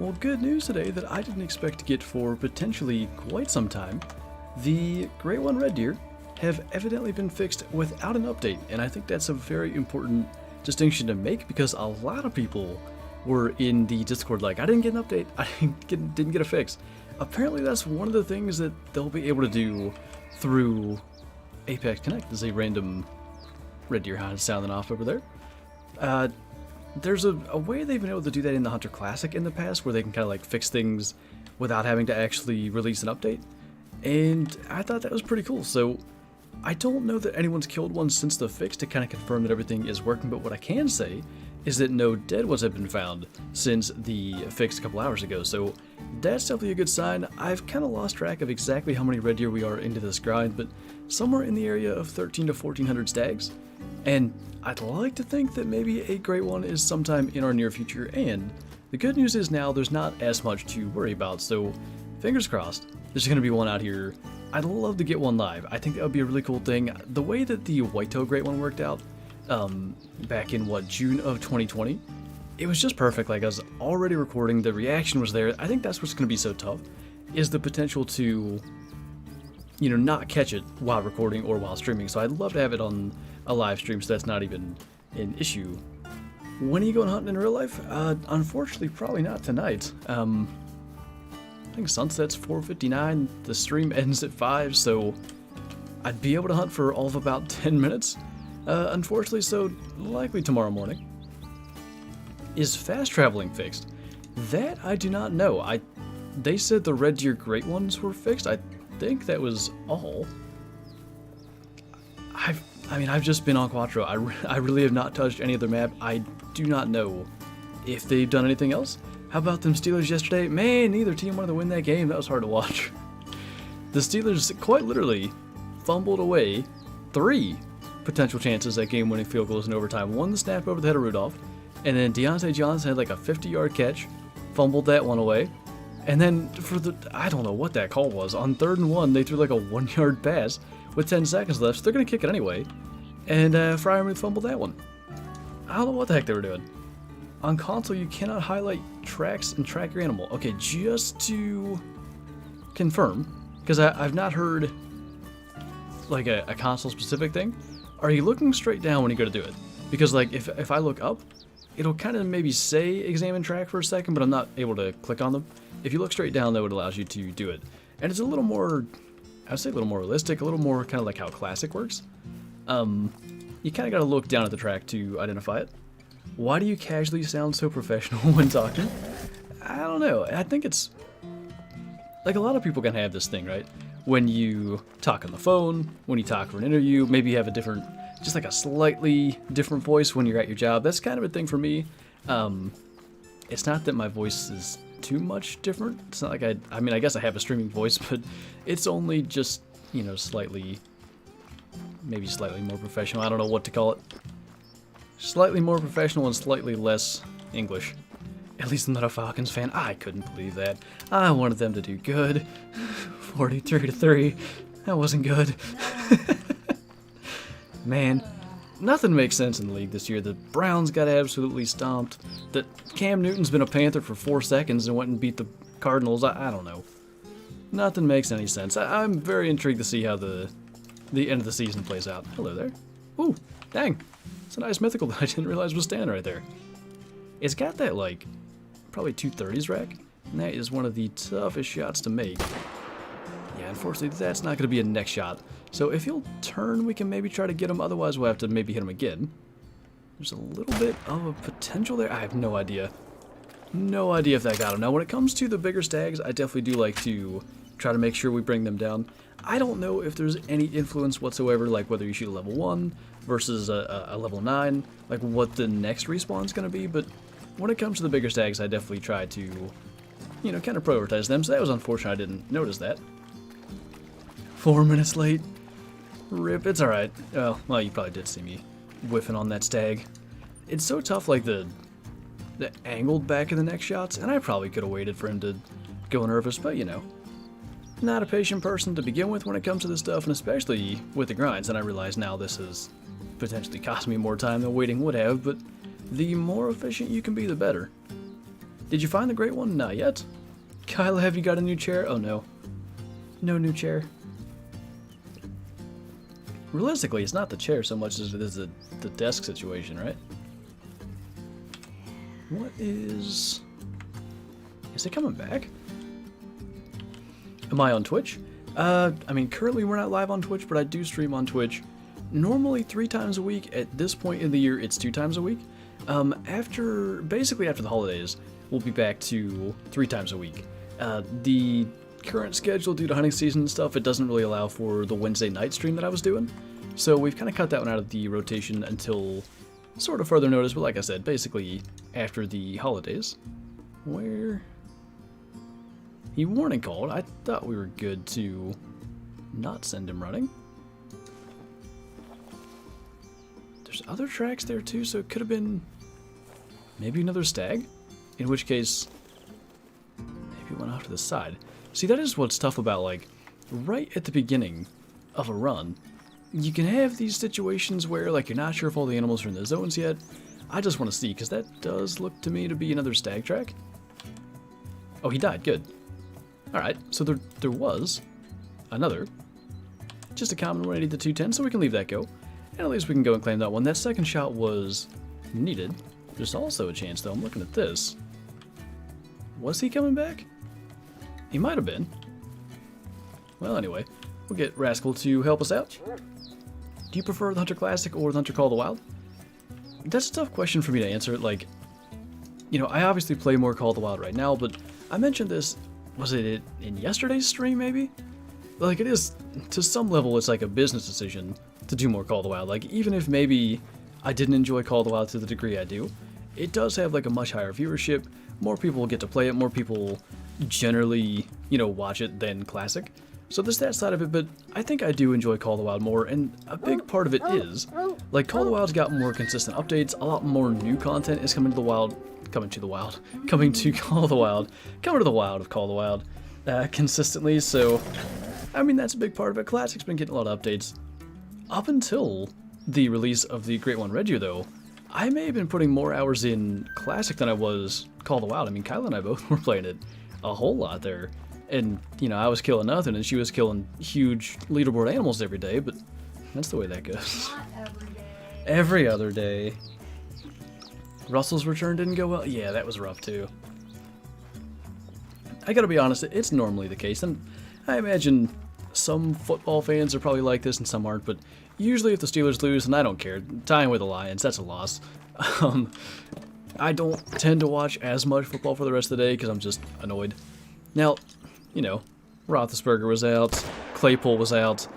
Well, good news today that I didn't expect to get for potentially quite some time. The Great One Red Deer have evidently been fixed without an update, and I think that's a very important distinction to make because a lot of people were in the Discord like, I didn't get an update, I didn't get a fix. Apparently that's one of the things that they'll be able to do through Apex Connect. There's a random red deer hound sounding off over there. There's a way they've been able to do that in the Hunter Classic in the past where they can kind of like fix things without having to actually release an update. And I thought that was pretty cool. So I don't know that anyone's killed one since the fix to kind of confirm that everything is working, but what I can say is that no dead ones have been found since the fix a couple hours ago, so that's definitely a good sign. I've kind of lost track of exactly how many red deer we are into this grind, but somewhere in the area of 13 to 1400 stags, and I'd like to think that maybe a great one is sometime in our near future, and the good news is now there's not as much to worry about, so fingers crossed, there's going to be one out here. I'd love to get one live. I think that would be a really cool thing. The way that the white-toe great one worked out, back in June of 2020, it was just perfect. Like, I was already recording, the reaction was there. I think that's what's going to be so tough, is the potential to, you know, not catch it while recording or while streaming. So I'd love to have it on a live stream, so that's not even an issue. When are you going hunting in real life? Unfortunately, probably not tonight. I think sunset's 4:59, the stream ends at 5, so I'd be able to hunt for all of about 10 minutes. Unfortunately, so likely tomorrow morning. Is fast traveling fixed? That I do not know. They said the red deer great ones were fixed. I think that was all. I've just been on Quattro. I really have not touched any other map. I do not know if they've done anything else. How about them Steelers yesterday? Man, neither team wanted to win that game. That was hard to watch. The Steelers quite literally fumbled away 3 potential chances at game-winning field goals in overtime. One, the snap over the head of Rudolph, and then Deontay Johnson had like a 50-yard catch, fumbled that one away, and then for the, I don't know what that call was, on 3rd and 1, they threw like a 1-yard pass with 10 seconds left, so they're going to kick it anyway, and Fryermuth fumbled that one. I don't know what the heck they were doing. On console, you cannot highlight tracks and track your animal. Okay, just to confirm, because I've not heard like a console-specific thing, are you looking straight down when you go to do it? Because like if I look up, it'll kind of maybe say examine track for a second, but I'm not able to click on them. If you look straight down, though, it allows you to do it. And it's a little more, I would say a little more realistic, a little more kind of like how Classic works. You kind of got to look down at the track to identify it. Why do you casually sound so professional when talking? I don't know. I think it's, like a lot of people can have this thing, right? When you talk on the phone, when you talk for an interview, maybe you have a different, just like a slightly different voice when you're at your job. That's kind of a thing for me. It's not that my voice is too much different. It's not like I mean, I guess I have a streaming voice, but it's only just, you know, slightly, maybe slightly more professional. I don't know what to call it. Slightly more professional and slightly less English. At least I'm not a Falcons fan. I couldn't believe that. I wanted them to do good. 43-3. That wasn't good. Man, nothing makes sense in the league this year. The Browns got absolutely stomped. That Cam Newton's been a Panther for 4 seconds and went and beat the Cardinals. I don't know. Nothing makes any sense. I'm very intrigued to see how the end of the season plays out. Hello there. Ooh, dang. It's a nice mythical that I didn't realize was standing right there. It's got that, like, probably 230s rack, and that is one of the toughest shots to make. Yeah, unfortunately, that's not going to be a next shot. So if he'll turn, we can maybe try to get him. Otherwise, we'll have to maybe hit him again. There's a little bit of a potential there. I have no idea. No idea if that got him. Now, when it comes to the bigger stags, I definitely do like to try to make sure we bring them down. I don't know if there's any influence whatsoever, like whether you shoot a level 1 versus a level 9, like what the next respawn is going to be, but when it comes to the bigger stags, I definitely try to, you know, kind of prioritize them, so that was unfortunate I didn't notice that. 4 minutes late. Rip, it's alright. Oh, well, you probably did see me whiffing on that stag. It's so tough, like the angled back of the neck shots, and I probably could have waited for him to go nervous, but you know. Not a patient person to begin with when it comes to this stuff, and especially with the grinds, and I realize now this has potentially cost me more time than waiting would have, but the more efficient you can be, the better. Did you find the great one? Not yet. Kyla, have you got a new chair? Oh no. No new chair. Realistically, it's not the chair so much as it is the desk situation, right? What is... Is it coming back? Am I on Twitch? I mean, currently we're not live on Twitch, but I do stream on Twitch. Normally 3 times a week. At this point in the year, it's 2 times a week. Basically after the holidays, we'll be back to 3 times a week. The current schedule, due to hunting season and stuff, it doesn't really allow for the Wednesday night stream that I was doing. So we've kind of cut that one out of the rotation until sort of further notice, but like I said, basically after the holidays. Where... He warning called. I thought we were good to not send him running. There's other tracks there too, so it could have been maybe another stag, in which case maybe it went off to the side. See, that is what's tough about, like, right at the beginning of a run, you can have these situations where, like, you're not sure if all the animals are in the zones yet. I just want to see, because that does look to me to be another stag track. Oh, he died. Good. Alright, so there was another. Just a common 180 to 210, so we can leave that go. And at least we can go and claim that one. That second shot was needed. There's also a chance, though. I'm looking at this. Was he coming back? He might have been. Well, anyway, we'll get Rascal to help us out. Do you prefer the Hunter Classic or the Hunter Call of the Wild? That's a tough question for me to answer. Like, you know, I obviously play more Call of the Wild right now, but I mentioned this, was it in yesterday's stream, maybe? Like, it is, to some level, it's like a business decision to do more Call of the Wild. Like, even if maybe I didn't enjoy Call of the Wild to the degree I do, it does have, like, a much higher viewership. More people will get to play it, more people generally, you know, watch it than Classic. So there's that side of it, but I think I do enjoy Call of the Wild more, and a big part of it is, like, Call of the Wild's got more consistent updates, a lot more new content is coming to the wild, coming to Call of the Wild, coming to the wild of Call of the Wild, consistently, so, I mean, that's a big part of it. Classic's been getting a lot of updates. Up until the release of the Great One Red Year, though, I may have been putting more hours in Classic than I was Call of the Wild. I mean, Kyla and I both were playing it a whole lot there. And, you know, I was killing nothing, and she was killing huge leaderboard animals every day, but that's the way that goes. Not every day. Every other day. Russell's return didn't go well? Yeah, that was rough, too. I gotta be honest, it's normally the case, and I imagine some football fans are probably like this and some aren't, but usually if the Steelers lose, and I don't care, tying with the Lions, that's a loss. I don't tend to watch as much football for the rest of the day because I'm just annoyed. Now, you know, Roethlisberger was out, Claypool was out,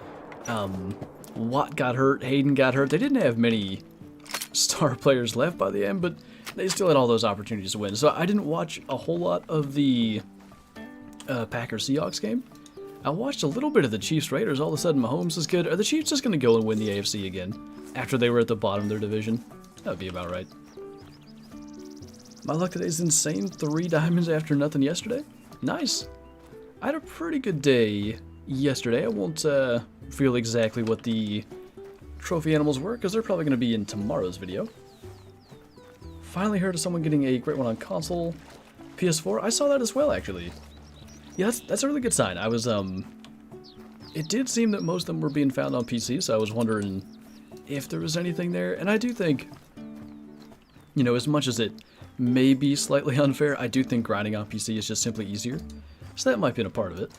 Watt got hurt, Hayden got hurt. They didn't have many star players left by the end, but they still had all those opportunities to win. So I didn't watch a whole lot of the Packers-Seahawks game. I watched a little bit of the Chiefs-Raiders. All of a sudden, Mahomes is good. Are the Chiefs just going to go and win the AFC again after they were at the bottom of their division? That would be about right. My luck today is insane. 3 diamonds after nothing yesterday. Nice. I had a pretty good day yesterday. I won't reveal exactly what the trophy animals were, because they're probably going to be in tomorrow's video. Finally heard of someone getting a great one on console. PS4, I saw that as well, actually. Yeah, that's a really good sign. I was, it did seem that most of them were being found on PC, so I was wondering if there was anything there. And I do think, you know, as much as it may be slightly unfair, I do think grinding on PC is just simply easier. So that might be a part of it.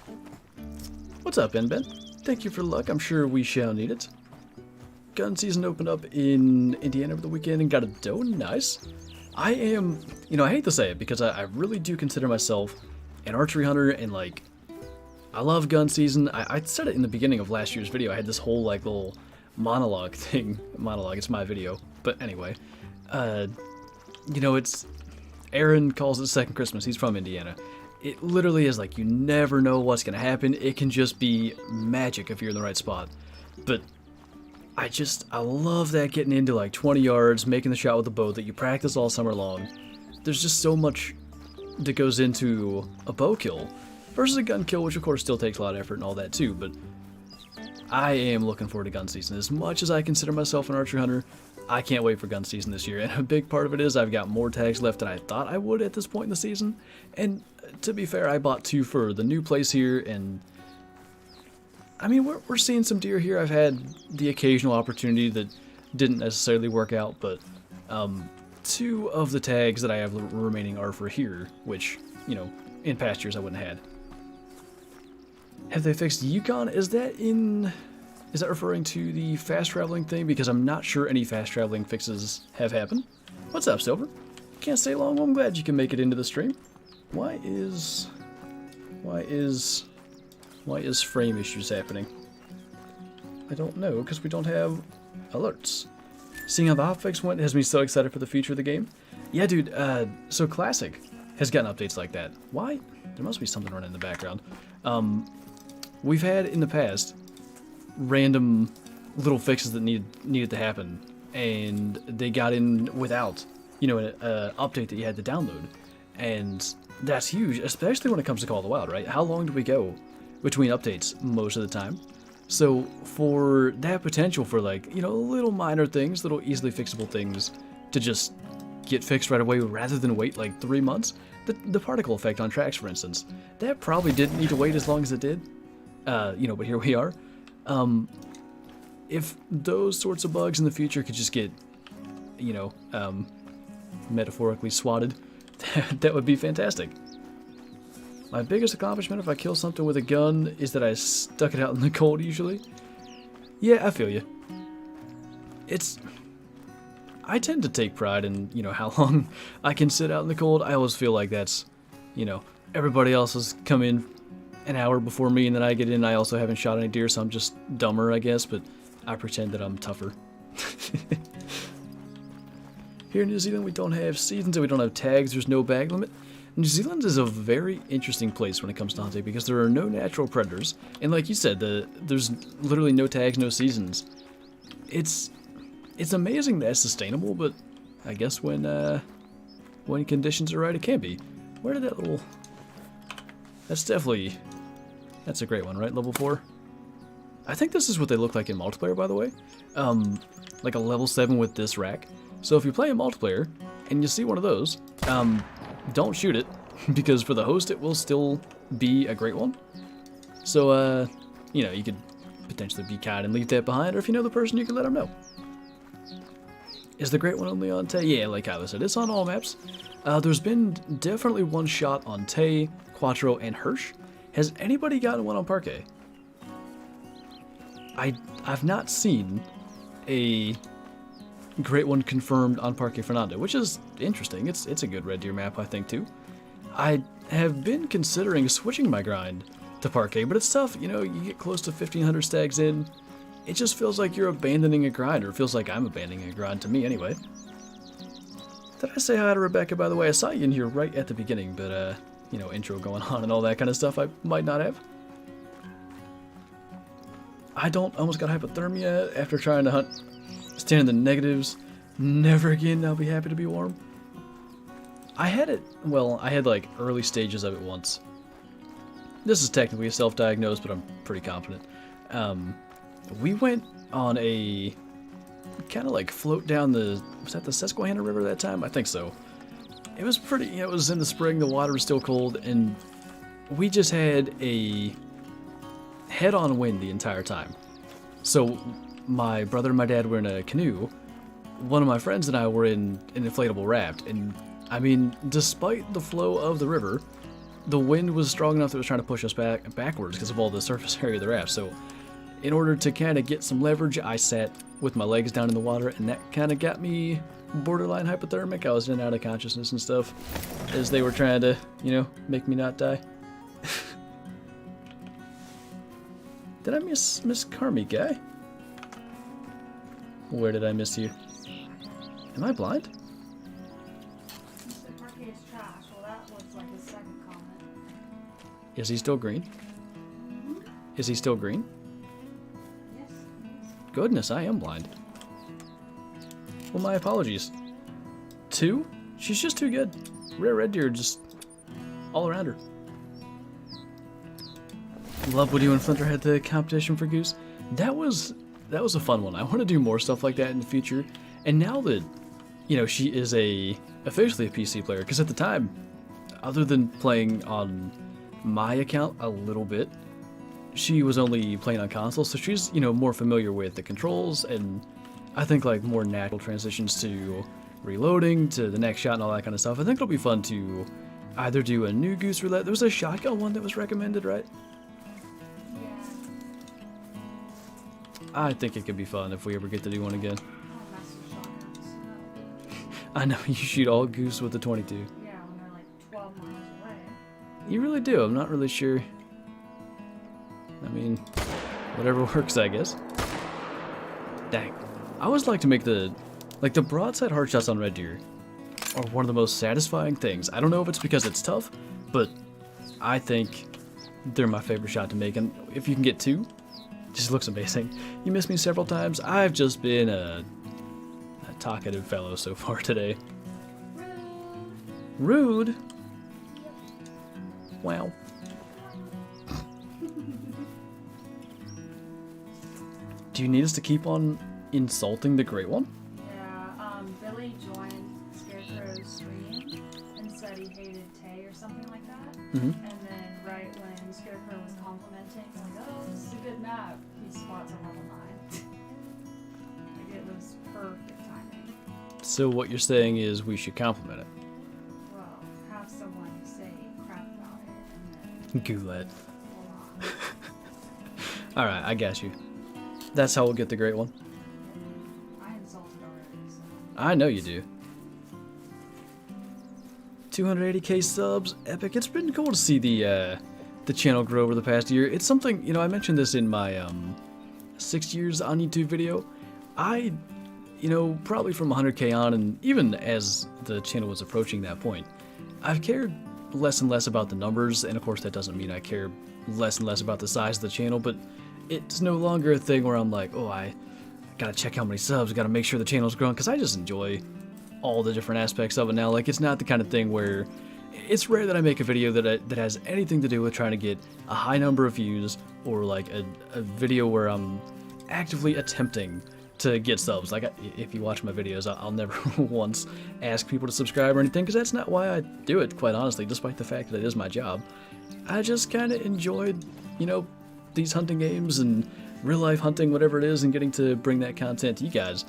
What's up, Ben? Thank you for luck. I'm sure we shall need it. Gun season opened up in Indiana over the weekend and got a doe. Nice. I am, you know, I hate to say it because I really do consider myself an archery hunter, and like, I love gun season. I said it in the beginning of last year's video. I had this whole like little monologue thing. Monologue, it's my video. But anyway, you know, it's, Aaron calls it Second Christmas. He's from Indiana. It literally is like, you never know what's going to happen. It can just be magic if you're in the right spot. But I love that, getting into like 20 yards, making the shot with the bow that you practice all summer long. There's just so much that goes into a bow kill versus a gun kill, which of course still takes a lot of effort and all that too, but I am looking forward to gun season. As much as I consider myself an archery hunter, I can't wait for gun season this year, and a big part of it is I've got more tags left than I thought I would at this point in the season. And to be fair, I bought 2 for the new place here, and I mean, we're seeing some deer here. I've had the occasional opportunity that didn't necessarily work out, but 2 of the tags that I have remaining are for here, which, you know, in past years I wouldn't have had. Have they fixed Yukon? Is that referring to the fast traveling thing? Because I'm not sure any fast traveling fixes have happened. What's up, Silver? Can't stay long. Well, I'm glad you can make it into the stream. Why is frame issues happening? I don't know, because we don't have alerts. Seeing how the hotfix went has me so excited for the future of the game. Yeah, dude, so Classic has gotten updates like that. Why? There must be something running in the background. We've had in the past random little fixes that needed to happen, and they got in without, you know, an update that you had to download. And that's huge, especially when it comes to Call of the Wild, right? How long do we go between updates most of the time? So for that potential for, like, you know, little minor things, little easily fixable things to just get fixed right away rather than wait like 3 months, the particle effect on tracks, for instance, that probably didn't need to wait as long as it did, you know, but here we are. If those sorts of bugs in the future could just get, you know, metaphorically swatted, that would be fantastic. My biggest accomplishment if I kill something with a gun is that I stuck it out in the cold usually. Yeah, I feel you. I tend to take pride in, you know, how long I can sit out in the cold. I always feel like that's, you know, everybody else has come in an hour before me, and then I get in, I also haven't shot any deer, so I'm just dumber, I guess, but I pretend that I'm tougher. Here in New Zealand, we don't have seasons, and we don't have tags, there's no bag limit. New Zealand is a very interesting place when it comes to hunting because there are no natural predators, and like you said, there's literally no tags, no seasons. It's amazing that it's sustainable, but I guess when conditions are right, it can be. Where did that little... That's a great one, right? Level 4? I think this is what they look like in multiplayer, by the way. Like a level 7 with this rack. So if you play in multiplayer, and you see one of those, don't shoot it, because for the host it will still be a great one. So, you know, you could potentially be kind and leave that behind, or if you know the person, you can let them know. Is the great one only on Tay? Yeah, like Kyla said, it's on all maps. There's been definitely one shot on Tay, Quattro, and Hirsch. Has anybody gotten one on Parquet? I've not seen a great one confirmed on Parque Fernando, which is interesting. It's a good red deer map, I think, too. I have been considering switching my grind to Parque, but it's tough. You know, you get close to 1,500 stags in, it just feels like you're abandoning a grind, or it feels like I'm abandoning a grind to me, anyway. Did I say hi to Rebecca, by the way? I saw you in here right at the beginning, but, you know, intro going on and all that kind of stuff I might not have. I almost got hypothermia after trying to hunt, stand in the negatives. Never again, I'll be happy to be warm. I had it, well, I had like early stages of it once. This is technically a self-diagnosed, but I'm pretty confident. We went on a kind of like float down the, was that the Susquehanna River that time? I think so. It was pretty, you know, it was in the spring, the water was still cold, and we just had a head-on wind the entire time. So my brother and my dad were in a canoe. One of my friends and I were in an inflatable raft, and I mean, despite the flow of the river, the wind was strong enough that it was trying to push us backwards because of all the surface area of the raft. So in order to kind of get some leverage, I sat with my legs down in the water, and that kind of got me borderline hypothermic. I was in and out of consciousness and stuff as they were trying to, you know, make me not die. Did I miss Carmi, guy? Where did I miss you? Am I blind? You said Parquet is trash. Well, that was like his second comment. Is he still green? Mm-hmm. Is he still green? Yes. Goodness, I am blind. Well, my apologies. 2? She's just too good. Rare red deer, just all around her. Love when you and Flinter had the competition for goose. That was a fun one. I want to do more stuff like that in the future. And now that, you know, she is officially a PC player, because at the time, other than playing on my account a little bit, she was only playing on console, so she's, you know, more familiar with the controls, and I think like more natural transitions to reloading, to the next shot and all that kind of stuff. I think it'll be fun to either do a new Goose Roulette. There was a shotgun one that was recommended, right? Yeah. I think it could be fun if we ever get to do one again. I mess with shotguns. I know, you shoot all goose with the 22. Yeah, when they're like 12 miles away. You really do. I'm not really sure. I mean, whatever works, I guess. Dang. I always like to make the broadside hard shots on Red Deer are one of the most satisfying things. I don't know if it's because it's tough, but I think they're my favorite shot to make. And if you can get two, it just looks amazing. You missed me several times. I've just been a talkative fellow so far today. Rude? Wow. Do you need us to keep on insulting the Great One? Yeah, Billy joined Scarecrow's stream and said he hated Tay or something like that. Mm-hmm. And then right when Scarecrow was complimenting, like, oh, this is a good map, he spots a level 9. Like, it was perfect timing. So what you're saying is we should compliment it. Well, have someone say crap about it and then Goulet. hold on. Alright, I got you. That's how we'll get the Great One. I insulted already, so. I know you do. 280k subs, epic. It's been cool to see the channel grow over the past year. It's something, you know, I mentioned this in my 6 years on YouTube video. You know, probably from 100k on, and even as the channel was approaching that point, I've cared less and less about the numbers, and of course that doesn't mean I care less and less about the size of the channel, but it's no longer a thing where I'm like, oh, I gotta check how many subs, gotta make sure the channel's growing, because I just enjoy all the different aspects of it now. Like, it's not the kind of thing where it's rare that I make a video that has anything to do with trying to get a high number of views, or like a video where I'm actively attempting to get subs. Like, if you watch my videos, I'll never once ask people to subscribe or anything, because that's not why I do it, quite honestly, despite the fact that it is my job. I just kind of enjoyed, you know, these hunting games and real life hunting, whatever it is, and getting to bring that content to you guys.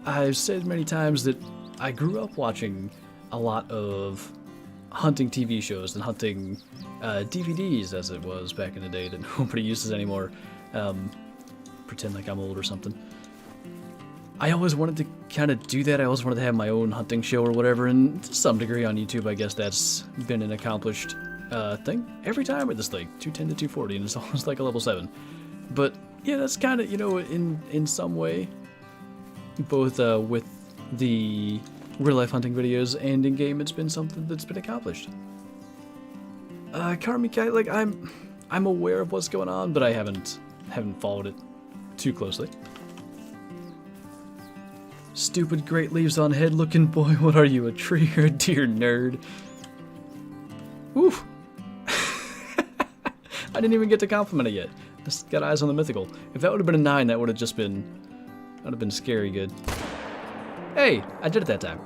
I've said many times that I grew up watching a lot of hunting TV shows and hunting DVDs, as it was back in the day that nobody uses anymore. Pretend like I'm old or something. I always wanted to kind of do that. I always wanted to have my own hunting show or whatever, and to some degree on YouTube, I guess that's been an accomplished thing. Every time with this, like 210 to 240, and it's almost like a level 7. But yeah, that's kind of, you know, in some way, both with the real life hunting videos and in game, it's been something that's been accomplished. Karmikai, like I'm aware of what's going on, but I haven't followed it too closely. Stupid great leaves on head looking boy, what are you, a tree or a deer nerd? Oof. I didn't even get to compliment it yet. Just got eyes on the mythical. If that would have been a 9, that would have just been, that would have been scary good. Hey, I did it that time.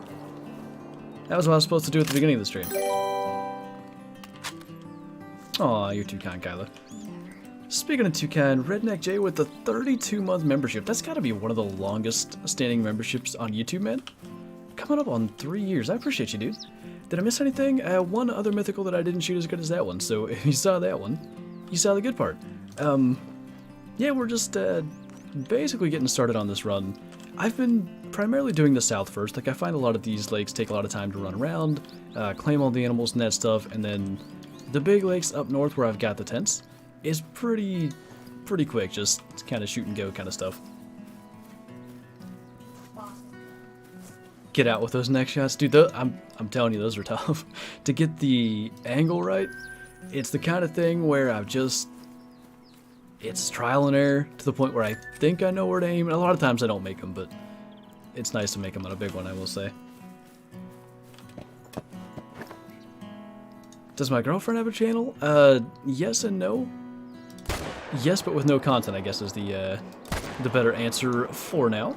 That was what I was supposed to do at the beginning of the stream. Aw, you're too kind, Kyla. Speaking of too kind, Redneck J with the 32-month membership. That's gotta be one of the longest standing memberships on YouTube, man. Coming up on 3 years. I appreciate you, dude. Did I miss anything? One other mythical that I didn't shoot as good as that one, so if you saw that one, you saw the good part. Yeah, we're just basically getting started on this run. I've been primarily doing the south first. Like, I find a lot of these lakes take a lot of time to run around, claim all the animals and that stuff, and then the big lakes up north where I've got the tents is pretty quick, just kind of shoot and go kind of stuff. Get out with those neck shots, dude. I'm telling you, those are tough. To get the angle right, it's the kind of thing where it's trial and error to the point where I think I know where to aim, and a lot of times I don't make them, but it's nice to make them on a big one, I will say. Does my girlfriend have a channel? Yes and no. Yes, but with no content, I guess, is the better answer for now.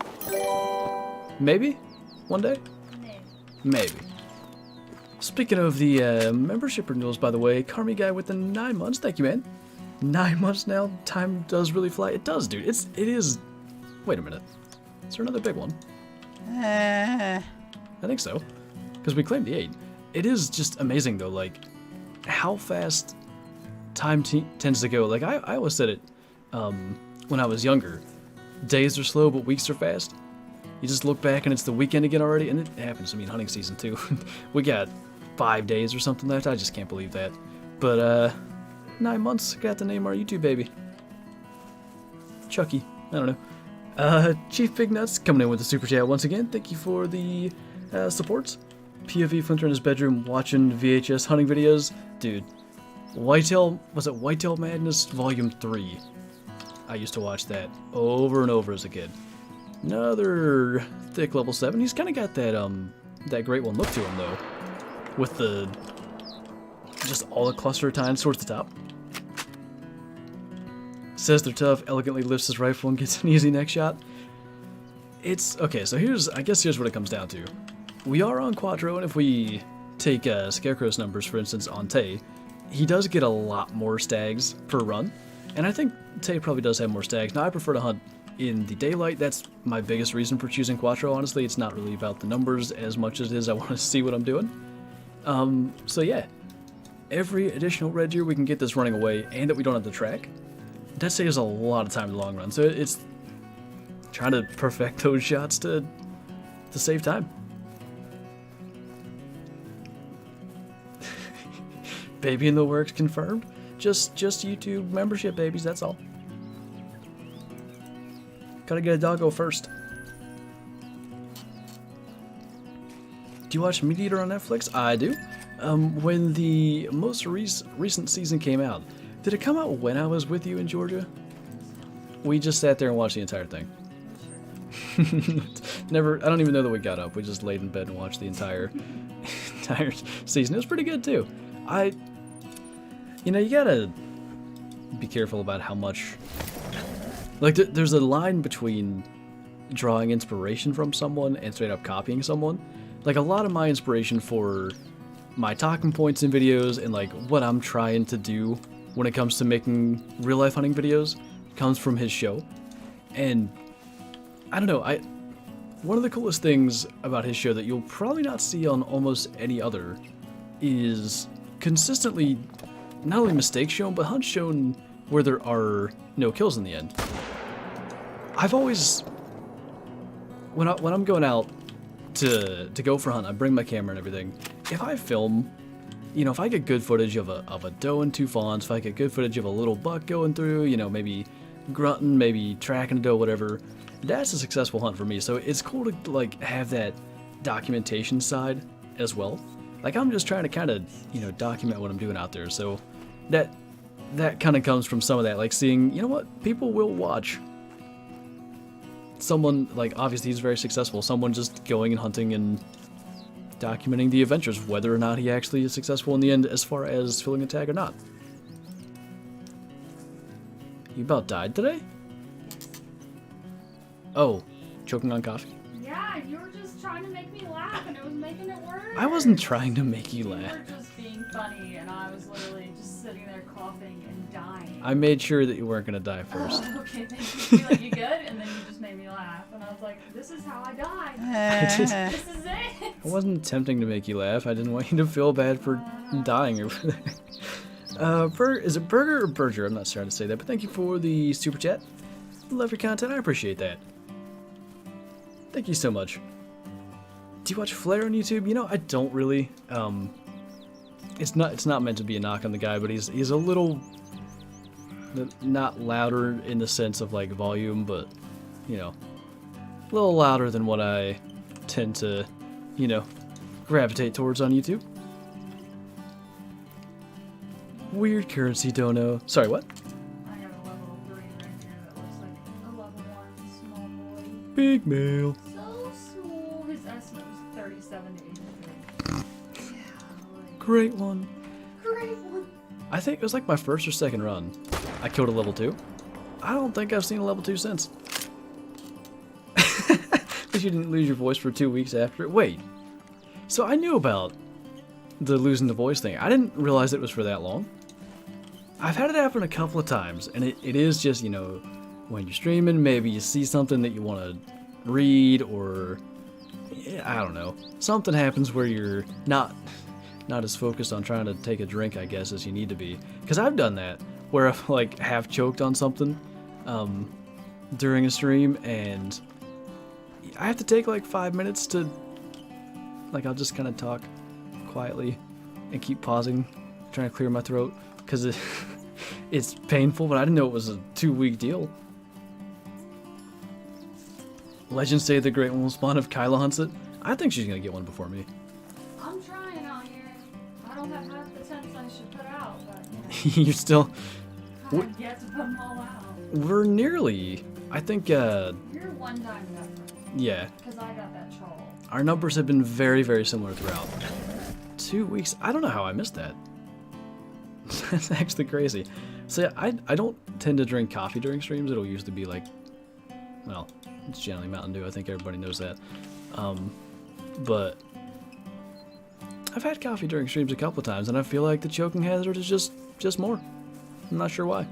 Maybe? One day? Maybe. Speaking of the membership renewals, by the way, Carmi guy with the 9 months, thank you, man. 9 months now, time does really fly. It does, dude. It is. Wait a minute. Is there another big one? I think so, because we claimed the 8. It is just amazing though, like how fast time tends to go. Like I always said it when I was younger. Days are slow, but weeks are fast. You just look back and it's the weekend again already, and it happens to me in hunting season too. We got 5 days or something left. I just can't believe that. But 9 months, got to name our YouTube baby. Chucky. I don't know. Chief Big Nuts coming in with the super chat once again. Thank you for the supports. POV Flinter in his bedroom watching VHS hunting videos. Dude, Whitetail Madness Volume 3. I used to watch that over and over as a kid. Another thick level 7. He's kind of got that great one look to him though, with the just all the cluster of tines towards the top. Says they're tough. Elegantly lifts his rifle and gets an easy neck shot. It's okay. So I guess here's what it comes down to. We are on Quattro, and if we take Scarecrow's numbers, for instance, on Tay, he does get a lot more stags per run, and I think Tay probably does have more stags. Now, I prefer to hunt in the daylight. That's my biggest reason for choosing Quattro, honestly. It's not really about the numbers as much as it is I want to see what I'm doing. So yeah, every additional red deer we can get this running away, and that we don't have to track, that saves a lot of time in the long run. So it's trying to perfect those shots to save time. Baby in the works confirmed. Just YouTube membership babies, that's all. Gotta get a doggo first. Do you watch Meat Eater on Netflix? I do. When the most recent season came out, did it come out when I was with you in Georgia? We just sat there and watched the entire thing. I don't even know that we got up. We just laid in bed and watched the entire season. It was pretty good too. You gotta be careful about how much, like, there's a line between drawing inspiration from someone and straight up copying someone. Like, a lot of my inspiration for my talking points in videos and, like, what I'm trying to do when it comes to making real-life hunting videos comes from his show. And, I don't know, one of the coolest things about his show that you'll probably not see on almost any other is consistently not only mistakes shown, but hunts shown where there are no kills in the end. I've always, when I'm going out to go for a hunt, I bring my camera and everything. If I film, if I get good footage of a doe and 2 fawns, if I get good footage of a little buck going through, maybe grunting, maybe tracking a doe, whatever, that's a successful hunt for me. So it's cool to, like, have that documentation side as well. Like, I'm just trying to kind of, document what I'm doing out there. So that kind of comes from some of that, like, seeing, people will watch someone, like, obviously he's very successful, someone just going and hunting and documenting the adventures, whether or not he actually is successful in the end as far as filling a tag or not. You about died today? Oh, choking on coffee? Yeah, you were just trying to make me laugh, and it was making it worse. I wasn't trying to make you laugh. You were just being funny, and I was literally just sitting there coughing and dying. I made sure that you weren't going to die first. Oh, okay, thank you. Like, you good? And then you just made me laugh, and I was like, this is how I die. This is it. I wasn't attempting to make you laugh. I didn't want you to feel bad for dying or is it Burger or Berger? I'm not sure how to say that, but thank you for the super chat. Love your content. I appreciate that. Thank you so much. Do you watch Flair on YouTube? I don't really. It's not meant to be a knock on the guy, but he's a little not louder in the sense of, like, volume, but a little louder than what I tend to gravitate towards on YouTube. Weird currency, don't know. Sorry, what? I got a level 3 right here that looks like a level 1 small boy. Big male. So small. His estimate was 37 to 83. Yeah. Great one. Great one. I think it was like my first or second run. I killed a level 2. I don't think I've seen a level 2 since. least you didn't lose your voice for 2 weeks after it. Wait. So I knew about the losing the voice thing. I didn't realize it was for that long. I've had it happen a couple of times, and it is just, you know, when you're streaming, maybe you see something that you want to read, or I don't know. Something happens where you're not as focused on trying to take a drink, I guess, as you need to be. Because I've done that, where I've like half choked on something during a stream, and I have to take like 5 minutes to, like, I'll just kind of talk quietly and keep pausing, trying to clear my throat, because it's painful, but I didn't know it was a 2-week deal. Legends say the Great One will spawn if Kyla hunts it. I think she's gonna get one before me. I'm trying out here. I don't have half the tents I should put out, but You're still... I've yet to put them all out. We're nearly... I think, You're one time better. yeah. Because I got that troll. Our numbers have been very, very similar throughout. 2 weeks? I don't know how I missed that. That's actually crazy. So yeah, I don't tend to drink coffee during streams. It'll usually be like, well, it's generally Mountain Dew. I think everybody knows that. But I've had coffee during streams a couple of times, and I feel like the choking hazard is just more. I'm not sure why.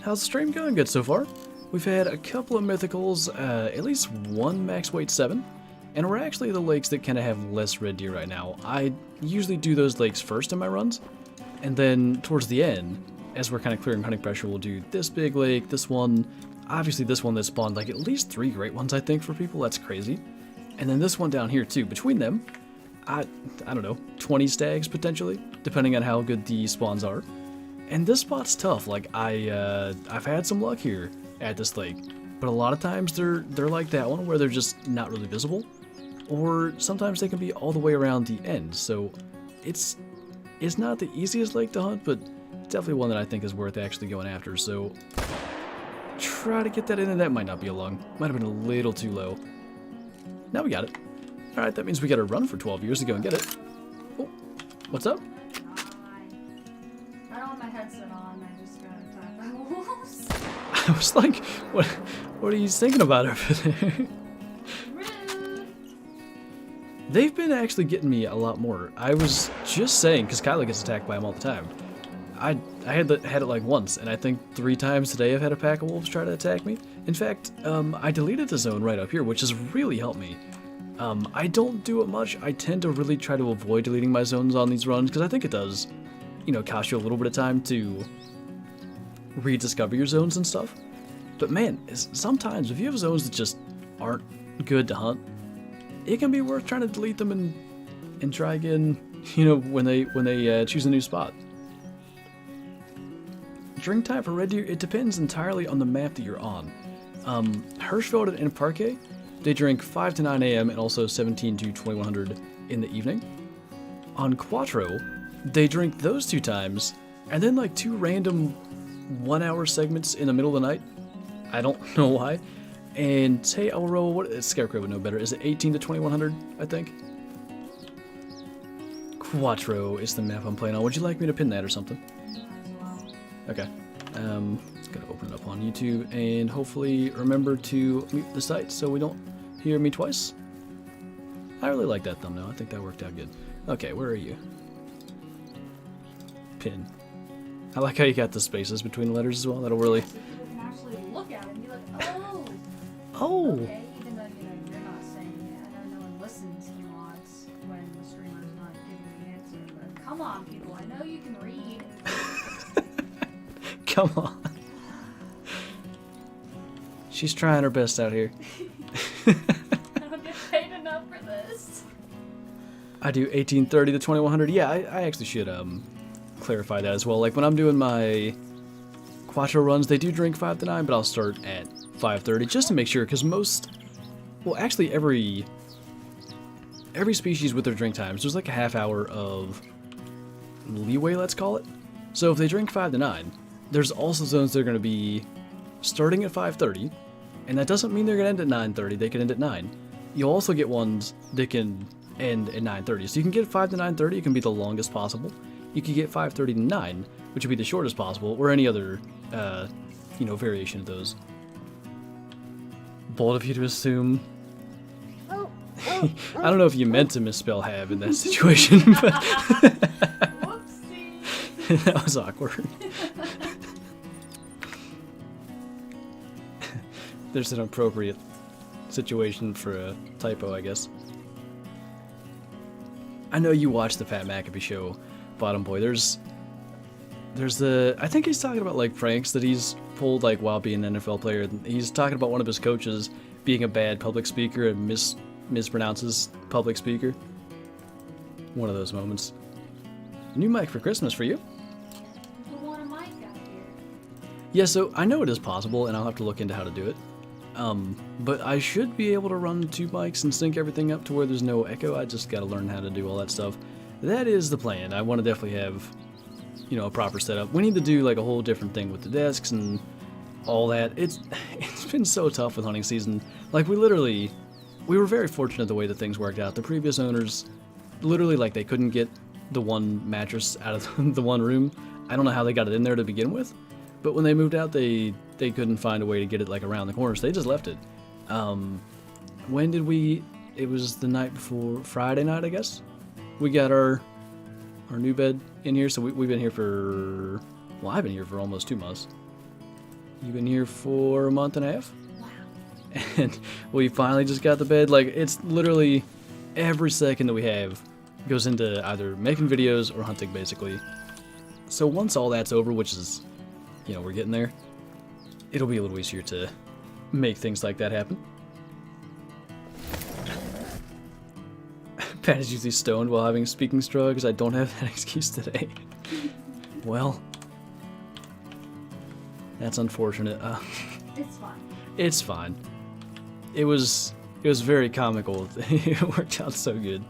How's the stream going? Good so far. We've had a couple of mythicals, at least one max weight 7, and we're actually at the lakes that kind of have less red deer right now. I usually do those lakes first in my runs, and then towards the end, as we're kind of clearing hunting pressure, we'll do this big lake, this one, obviously this one that spawned like at least 3 great ones, I think, for people. That's crazy. And then this one down here too. Between them, I don't know, 20 stags potentially, depending on how good the spawns are. And this spot's tough. Like I've had some luck here at this lake, but a lot of times they're like that one where they're just not really visible, or sometimes they can be all the way around the end. So it's not the easiest lake to hunt, but definitely one that I think is worth actually going after. So try to get that in, and that might not be a lung. Might have been a little too low. Now we got it. All right, that means we got to run for 12 years to go and get it. Oh, what's up? I don't have my headset on. I just got attacked by wolves. I was like, what are you thinking about over there? Rude. They've been actually getting me a lot more. I was just saying, because Kyla gets attacked by them all the time. I had it like once, and I think 3 times today I've had a pack of wolves try to attack me. In fact, I deleted the zone right up here, which has really helped me. I don't do it much. I tend to really try to avoid deleting my zones on these runs, because I think it does, you know, cost you a little bit of time to rediscover your zones and stuff. But man, sometimes if you have zones that just aren't good to hunt, it can be worth trying to delete them and try again, you know, when they choose a new spot. Drink time for red deer, it depends entirely on the map that you're on. Hirschfeld and Parquet, they drink 5 to 9 a.m. and also 17 to 2100 in the evening. On Quattro, they drink those 2 times, and then like 2 random 1-hour segments in the middle of the night. I don't know why. And Hey Elro, what Scarecrow would know better. Is it 18 to 2100, I think? Quattro is the map I'm playing on. Would you like me to pin that or something? Okay. Gonna open it up on YouTube and hopefully remember to mute the site so we don't hear me twice. I really like that thumbnail. I think that worked out good. Okay, where are you? Pin. I like how you got the spaces between the letters as well. That'll really... So people can actually look at it and be like, oh! Oh! Okay, even though, you know, you're not saying it. I know no one listens a lot when the streamer's not giving the answer, but come on, people. I know you can read. Come on. She's trying her best out here. I don't get paid enough for this. I do 1830 to 2100. Yeah, I actually should clarify that as well. Like when I'm doing my Quattro runs, they do drink 5 to 9, but I'll start at 5:30 just to make sure, because well, actually every species with their drink times, there's like a half hour of leeway, let's call it. So if they drink 5 to 9, there's also zones that are going to be starting at 5:30, and that doesn't mean they're going to end at 9:30. They can end at 9. You'll also get ones that can end at 9:30. So you can get 5 to 9:30. It can be the longest possible. You could get 5:30 to 9, which would be the shortest possible, or any other, you know, variation of those. bold of you to assume. Oh, I don't know if you meant to misspell have in that situation, but whoopsie. that was awkward. There's an appropriate situation for a typo, I guess. I know you watch the Pat McAfee show, Bottom Boy. There's the, I think he's talking about like pranks that he's pulled like while being an NFL player. He's talking about one of his coaches being a bad public speaker and mispronounces public speaker. One of those moments. New mic for Christmas for you. You want a mic out here? Yeah, so I know it is possible, and I'll have to look into how to do it. But I should be able to run 2 mics and sync everything up to where there's no echo. I just gotta learn how to do all that stuff. That is the plan. I want to definitely have, you know, a proper setup. We need to do like a whole different thing with the desks and all that. It's been so tough with hunting season. Like we were very fortunate the way that things worked out. The previous owners, literally like they couldn't get the one mattress out of the one room. I don't know how they got it in there to begin with. But when they moved out, they couldn't find a way to get it like around the corner, so they just left it. When did we? It was the night before Friday night, I guess. We got our new bed in here, so we've been here for, well, I've been here for almost 2 months. You've been here for a month and a half, Wow. and we finally just got the bed. Like it's literally every second that we have goes into either making videos or hunting, basically. So once all that's over, which is, you know, we're getting there, it'll be a little easier to make things like that happen. Pat is usually stoned while having speaking struggles. I don't have that excuse today. Well, that's unfortunate. It's fine. It's fine. It was very comical. It worked out so good.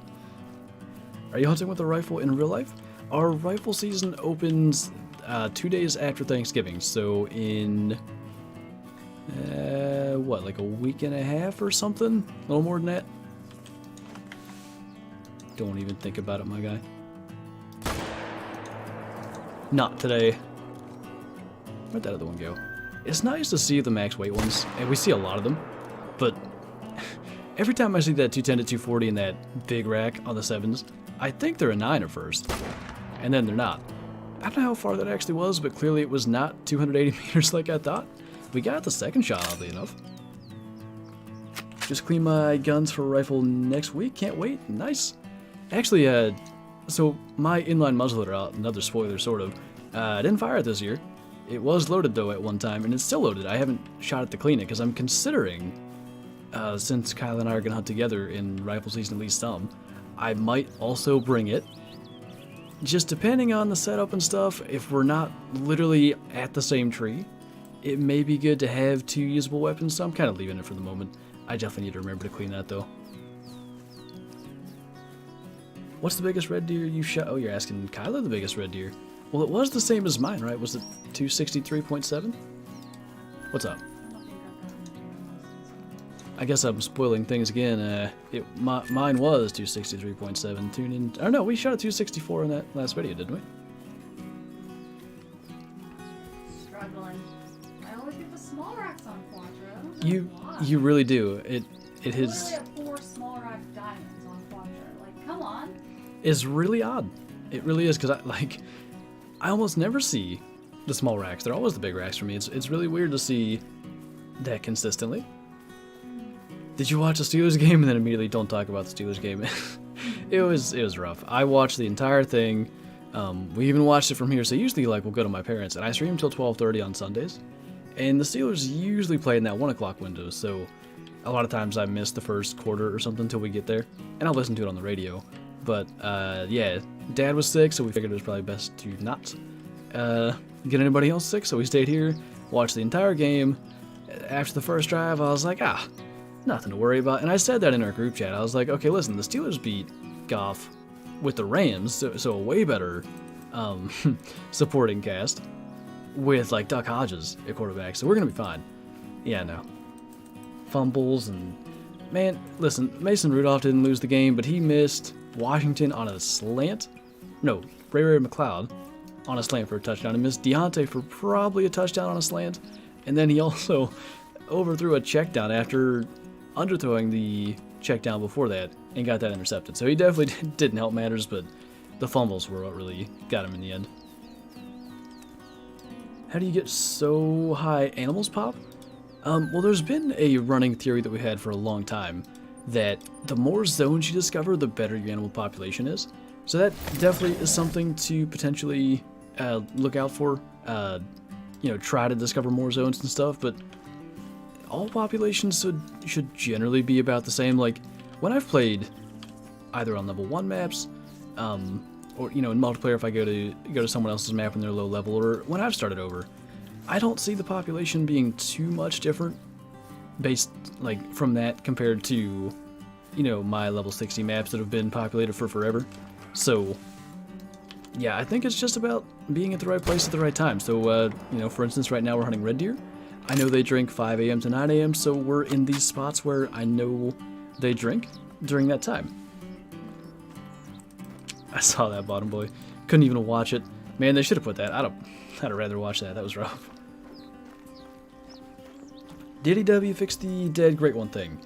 Are you hunting with a rifle in real life? Our rifle season opens 2 days after Thanksgiving, so in what, like a week and a half or something? A little more than that. Don't even think about it, my guy. Not today. Where'd that other one go? It's nice to see the max weight ones, and we see a lot of them, but every time I see that 210 to 240 in that big rack on the 7s, I think they're a 9 at first, and then they're not. I don't know how far that actually was, but clearly it was not 280 meters like I thought. We got the second shot, oddly enough. Just clean my guns for a rifle next week. Can't wait. Nice. Actually, so my inline muzzleloader, another spoiler sort of, I didn't fire it this year. It was loaded though at one time, and it's still loaded. I haven't shot it to clean it because I'm considering, since Kyle and I are gonna hunt together in rifle season at least some, I might also bring it. Just depending on the setup and stuff, if we're not literally at the same tree, it may be good to have 2 usable weapons, so I'm kind of leaving it for the moment. I definitely need to remember to clean that though. What's the biggest red deer you shot? Oh, you're asking Kyla the biggest red deer. Well, it was the same as mine, right? Was it 263.7? What's up? I guess I'm spoiling things again. Mine was 263.7. Tune in. Oh no, we shot a 264 in that last video, didn't we? Struggling. I only get the small racks on Quadro. You really do. It I is. literally have 4 small rack diamonds on Quadro. Like, come on. It's really odd. It really is, because I almost never see the small racks. They're always the big racks for me. It's really weird to see that consistently. Did you watch the Steelers game and then immediately don't talk about the Steelers game? It was rough. I watched the entire thing. We even watched it from here. So usually like we'll go to my parents and I stream till 12:30 on Sundays. And the Steelers usually play in that 1 o'clock window. So a lot of times I miss the first quarter or something until we get there, and I'll listen to it on the radio. But yeah, Dad was sick, so we figured it was probably best to not get anybody else sick. So we stayed here, watched the entire game. After the first drive, I was like, nothing to worry about. And I said that in our group chat. I was like, okay, listen, the Steelers beat Goff with the Rams, so a way better supporting cast with like Duck Hodges at quarterback. So we're gonna be fine. Yeah, no. Fumbles and man, listen, Mason Rudolph didn't lose the game, but he missed Washington on a slant. No, Ray McLeod on a slant for a touchdown. He missed Deontay for probably a touchdown on a slant. And then he also overthrew a check down after underthrowing the check down before that and got that intercepted. So he definitely didn't help matters, but the fumbles were what really got him in the end. How do you get so high animals pop? Well, there's been a running theory that we had for a long time that the more zones you discover, the better your animal population is. So that definitely is something to potentially look out for. You know, try to discover more zones and stuff, but all populations should generally be about the same. Like, when I've played either on level 1 maps, or, you know, in multiplayer if I go to someone else's map and they're low level, or when I've started over, I don't see the population being too much different based, like, from that compared to, you know, my level 60 maps that have been populated for forever. So, yeah, I think it's just about being at the right place at the right time. So, you know, for instance, right now we're hunting red deer. I know they drink 5 a.m. to 9 a.m., so we're in these spots where I know they drink during that time. I saw that, bottom boy. Couldn't even watch it. Man, they should have put that. I'd have rather watched that. That was rough. Did EW fix the dead great one thing?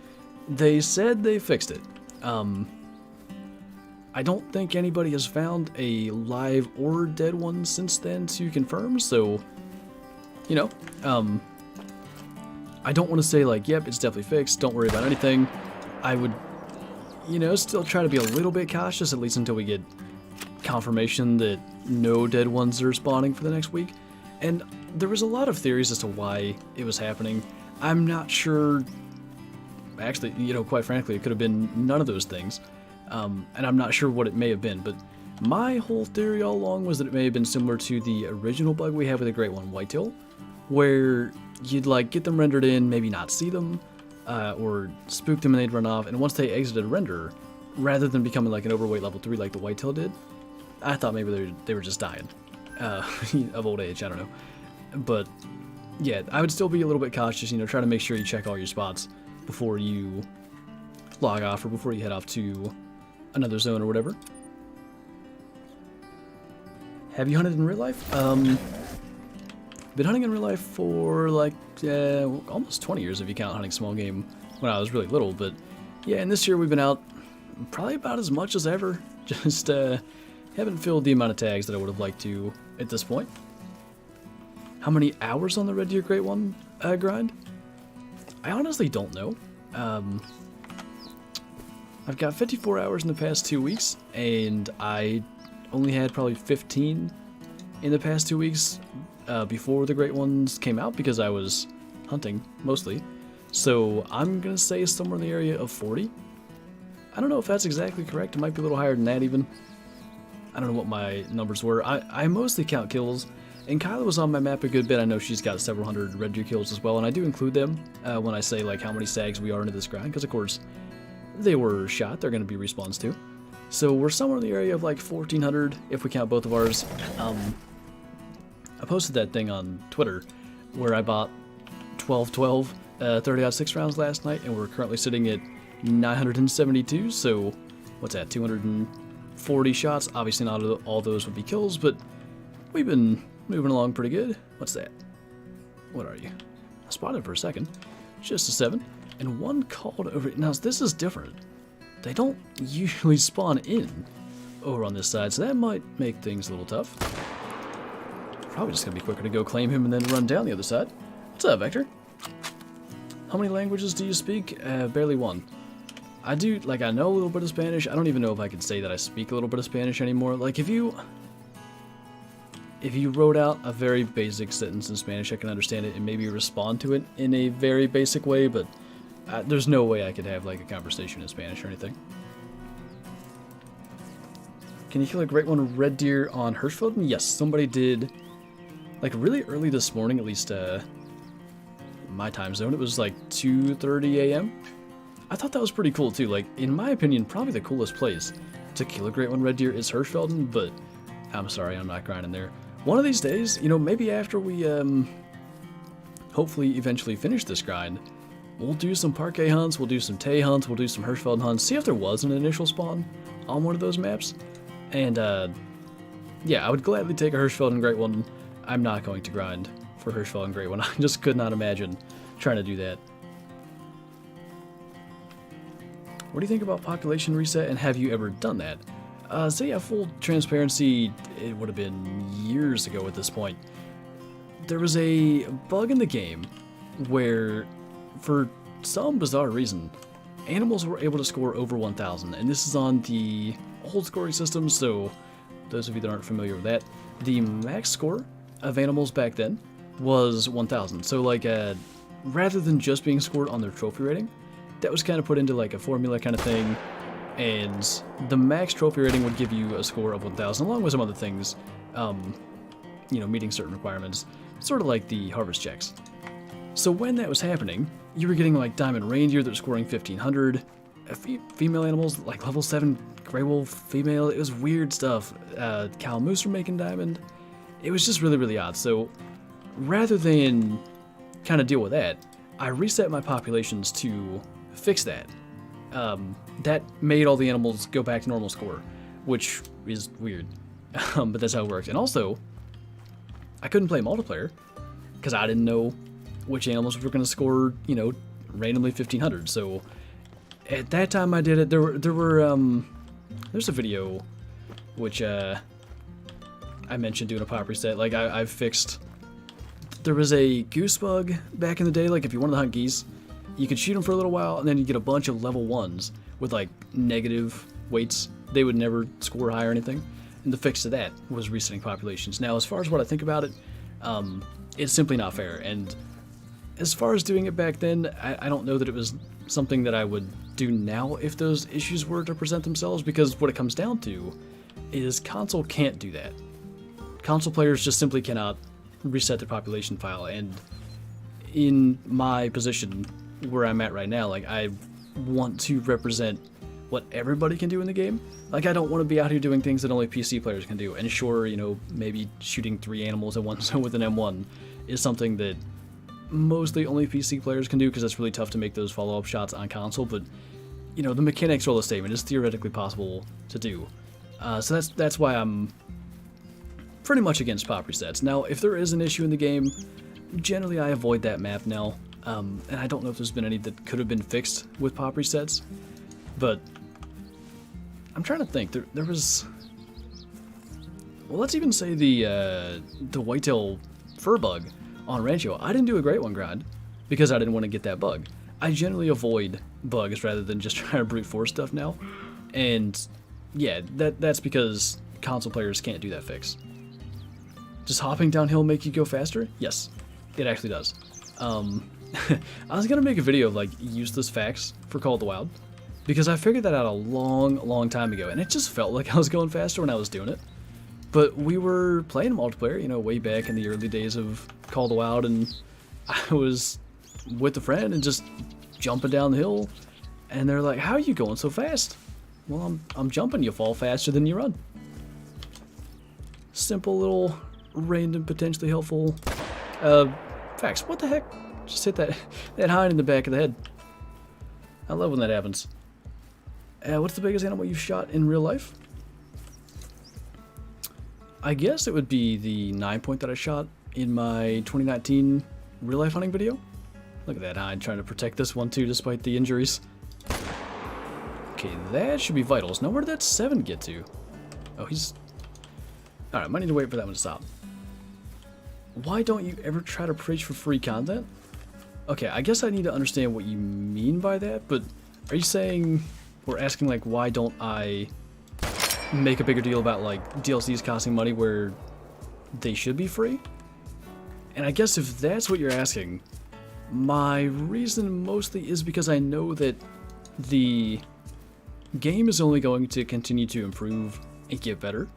They said they fixed it. I don't think anybody has found a live or dead one since then to confirm, so, you know, I don't want to say, like, yep, it's definitely fixed, don't worry about anything. I would, you know, still try to be a little bit cautious, at least until we get confirmation that no dead ones are spawning for the next week. And there was a lot of theories as to why it was happening. I'm not sure, actually, you know, quite frankly, it could have been none of those things. And I'm not sure what it may have been, but my whole theory all along was that it may have been similar to the original bug we had with the Great One Whitetail, where you'd, like, get them rendered in, maybe not see them, or spook them and they'd run off, and once they exited render, rather than becoming like an overweight level 3 like the Whitetail did, I thought maybe they were just dying of old age, I don't know. But yeah, I would still be a little bit cautious, you know, try to make sure you check all your spots before you log off or before you head off to another zone or whatever. Have you hunted in real life? Been hunting in real life for like almost 20 years if you count hunting small game when I was really little, but yeah, and this year we've been out probably about as much as ever. Just haven't filled the amount of tags that I would have liked to at this point. How many hours on the Red Deer Great One grind? I honestly don't know. I've got 54 hours in the past 2 weeks, and I only had probably 15 in the past 2 weeks before the Great Ones came out because I was hunting mostly. So I'm gonna say somewhere in the area of 40. I don't know if that's exactly correct. It might be a little higher than that even. I don't know what my numbers were. I mostly count kills, and Kyla was on my map a good bit. I know she's got several hundred red deer kills as well, and I do include them when I say like how many sags we are into this grind, because of course they were shot. They're going to be respawns too. So we're somewhere in the area of like 1,400 if we count both of ours. I posted that thing on Twitter where I bought 12 30-06 rounds last night, and we're currently sitting at 972, so what's that, 240 shots? Obviously not all those would be kills, but we've been moving along pretty good. What's that? What are you? I spotted for a second. Just a 7. And one called over. Now this is different. They don't usually spawn in over on this side, so that might make things a little tough. Probably just gonna be quicker to go claim him and then run down the other side. What's up, Vector? How many languages do you speak? Barely one. I do, like, I know a little bit of Spanish. I don't even know if I could say that I speak a little bit of Spanish anymore. Like, if you wrote out a very basic sentence in Spanish, I can understand it and maybe respond to it in a very basic way, but there's no way I could have, like, a conversation in Spanish or anything. Can you kill a great one red deer on Hirschfelden? Yes, somebody did, like, really early this morning, at least, my time zone. It was like 2:30 a.m. I thought that was pretty cool too. Like, in my opinion, probably the coolest place to kill a great one red deer is Hirschfelden, but I'm sorry, I'm not grinding there. One of these days, you know, maybe after we hopefully eventually finish this grind, we'll do some parquet hunts, we'll do some Tay hunts, we'll do some Hirschfelden hunts, see if there was an initial spawn on one of those maps. And yeah, I would gladly take a Hirschfelden great one. I'm not going to grind for Hirschfelden great one. I just could not imagine trying to do that. What do you think about population reset, and have you ever done that? So yeah, full transparency, it would have been years ago at this point. There was a bug in the game where, for some bizarre reason, animals were able to score over 1,000, and this is on the old scoring system, so those of you that aren't familiar with that, the max score of animals back then was 1,000. So like, rather than just being scored on their trophy rating, that was kind of put into like a formula kind of thing, and the max trophy rating would give you a score of 1,000, along with some other things, you know, meeting certain requirements, sort of like the harvest checks. So when that was happening, you were getting like diamond reindeer that were scoring 1,500, female animals like level 7 gray wolf female. It was weird stuff. Cow moose were making diamond. It was just really, really odd. So rather than kind of deal with that, I reset my populations to fix that. That made all the animals go back to normal score, which is weird, but that's how it works. And also, I couldn't play multiplayer because I didn't know which animals were going to score, you know, randomly 1,500. So at that time I did it. There's a video which I mentioned doing a pop reset. Like I fixed. There was a goose bug back in the day. Like if you wanted to hunt geese, you could shoot them for a little while, and then you get a bunch of level 1s with like negative weights. They would never score high or anything. And the fix to that was resetting populations. Now, as far as what I think about it, it's simply not fair. And as far as doing it back then, I don't know that it was something that I would do now if those issues were to present themselves, because what it comes down to is console can't do that. Console players just simply cannot reset their population file, and in my position where I'm at right now, like I want to represent what everybody can do in the game. Like I don't want to be out here doing things that only PC players can do. And sure, you know, maybe shooting 3 animals at once with an M1 is something that mostly only PC players can do, because it's really tough to make those follow-up shots on console, but you know, the mechanics are all the same, and it's theoretically possible to do. So that's why I'm pretty much against pop resets. Now, if there is an issue in the game, generally I avoid that map now, and I don't know if there's been any that could have been fixed with pop resets, but I'm trying to think. There was, well, let's even say the whitetail fur bug on Rancho. I didn't do a great one grind because I didn't want to get that bug. I generally avoid bugs rather than just trying to brute force stuff now, and yeah, that's because console players can't do that fix. Does hopping downhill make you go faster? Yes, it actually does. I was gonna make a video of like useless facts for Call of the Wild, because I figured that out a long time ago, and it just felt like I was going faster when I was doing it. But we were playing multiplayer, you know, way back in the early days of Call of the Wild, and I was with a friend and just jumping down the hill, and they're like, "How are you going so fast?" Well, I'm jumping. You fall faster than you run. Simple little random potentially helpful facts. What the heck? Just hit that hind in the back of the head. I love when that happens. What's the biggest animal you've shot in real life? I guess it would be the 9-point that I shot in my 2019 real life hunting video. Look at that hind trying to protect this one too, despite the injuries. Okay, that should be vitals. Now, where did that 7 get to? Oh, he's... Alright, might need to wait for that one to stop. Why don't you ever try to preach for free content? Okay, I guess I need to understand what you mean by that, but are you saying, or asking like, why don't I make a bigger deal about like DLCs costing money where they should be free? And I guess if that's what you're asking, my reason mostly is because I know that the game is only going to continue to improve and get better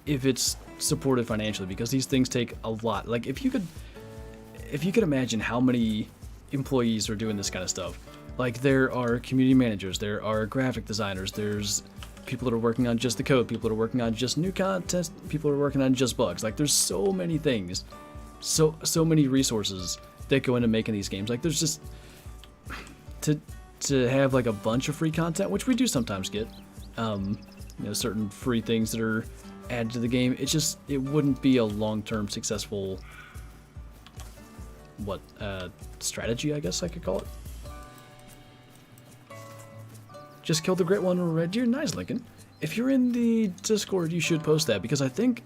if it's supported financially, because these things take a lot. Like if you could imagine how many employees are doing this kind of stuff. Like there are community managers, there are graphic designers, there's people that are working on just the code, people that are working on just new content, people that are working on just bugs. Like there's so many things, so many resources that go into making these games. Like there's just to have like a bunch of free content, which we do sometimes get, you know, certain free things that are added to the game. It wouldn't be a long-term successful strategy, I guess I could call it. Just killed the great one red deer. Nice, Lincoln. If you're in the Discord, you should post that, because I think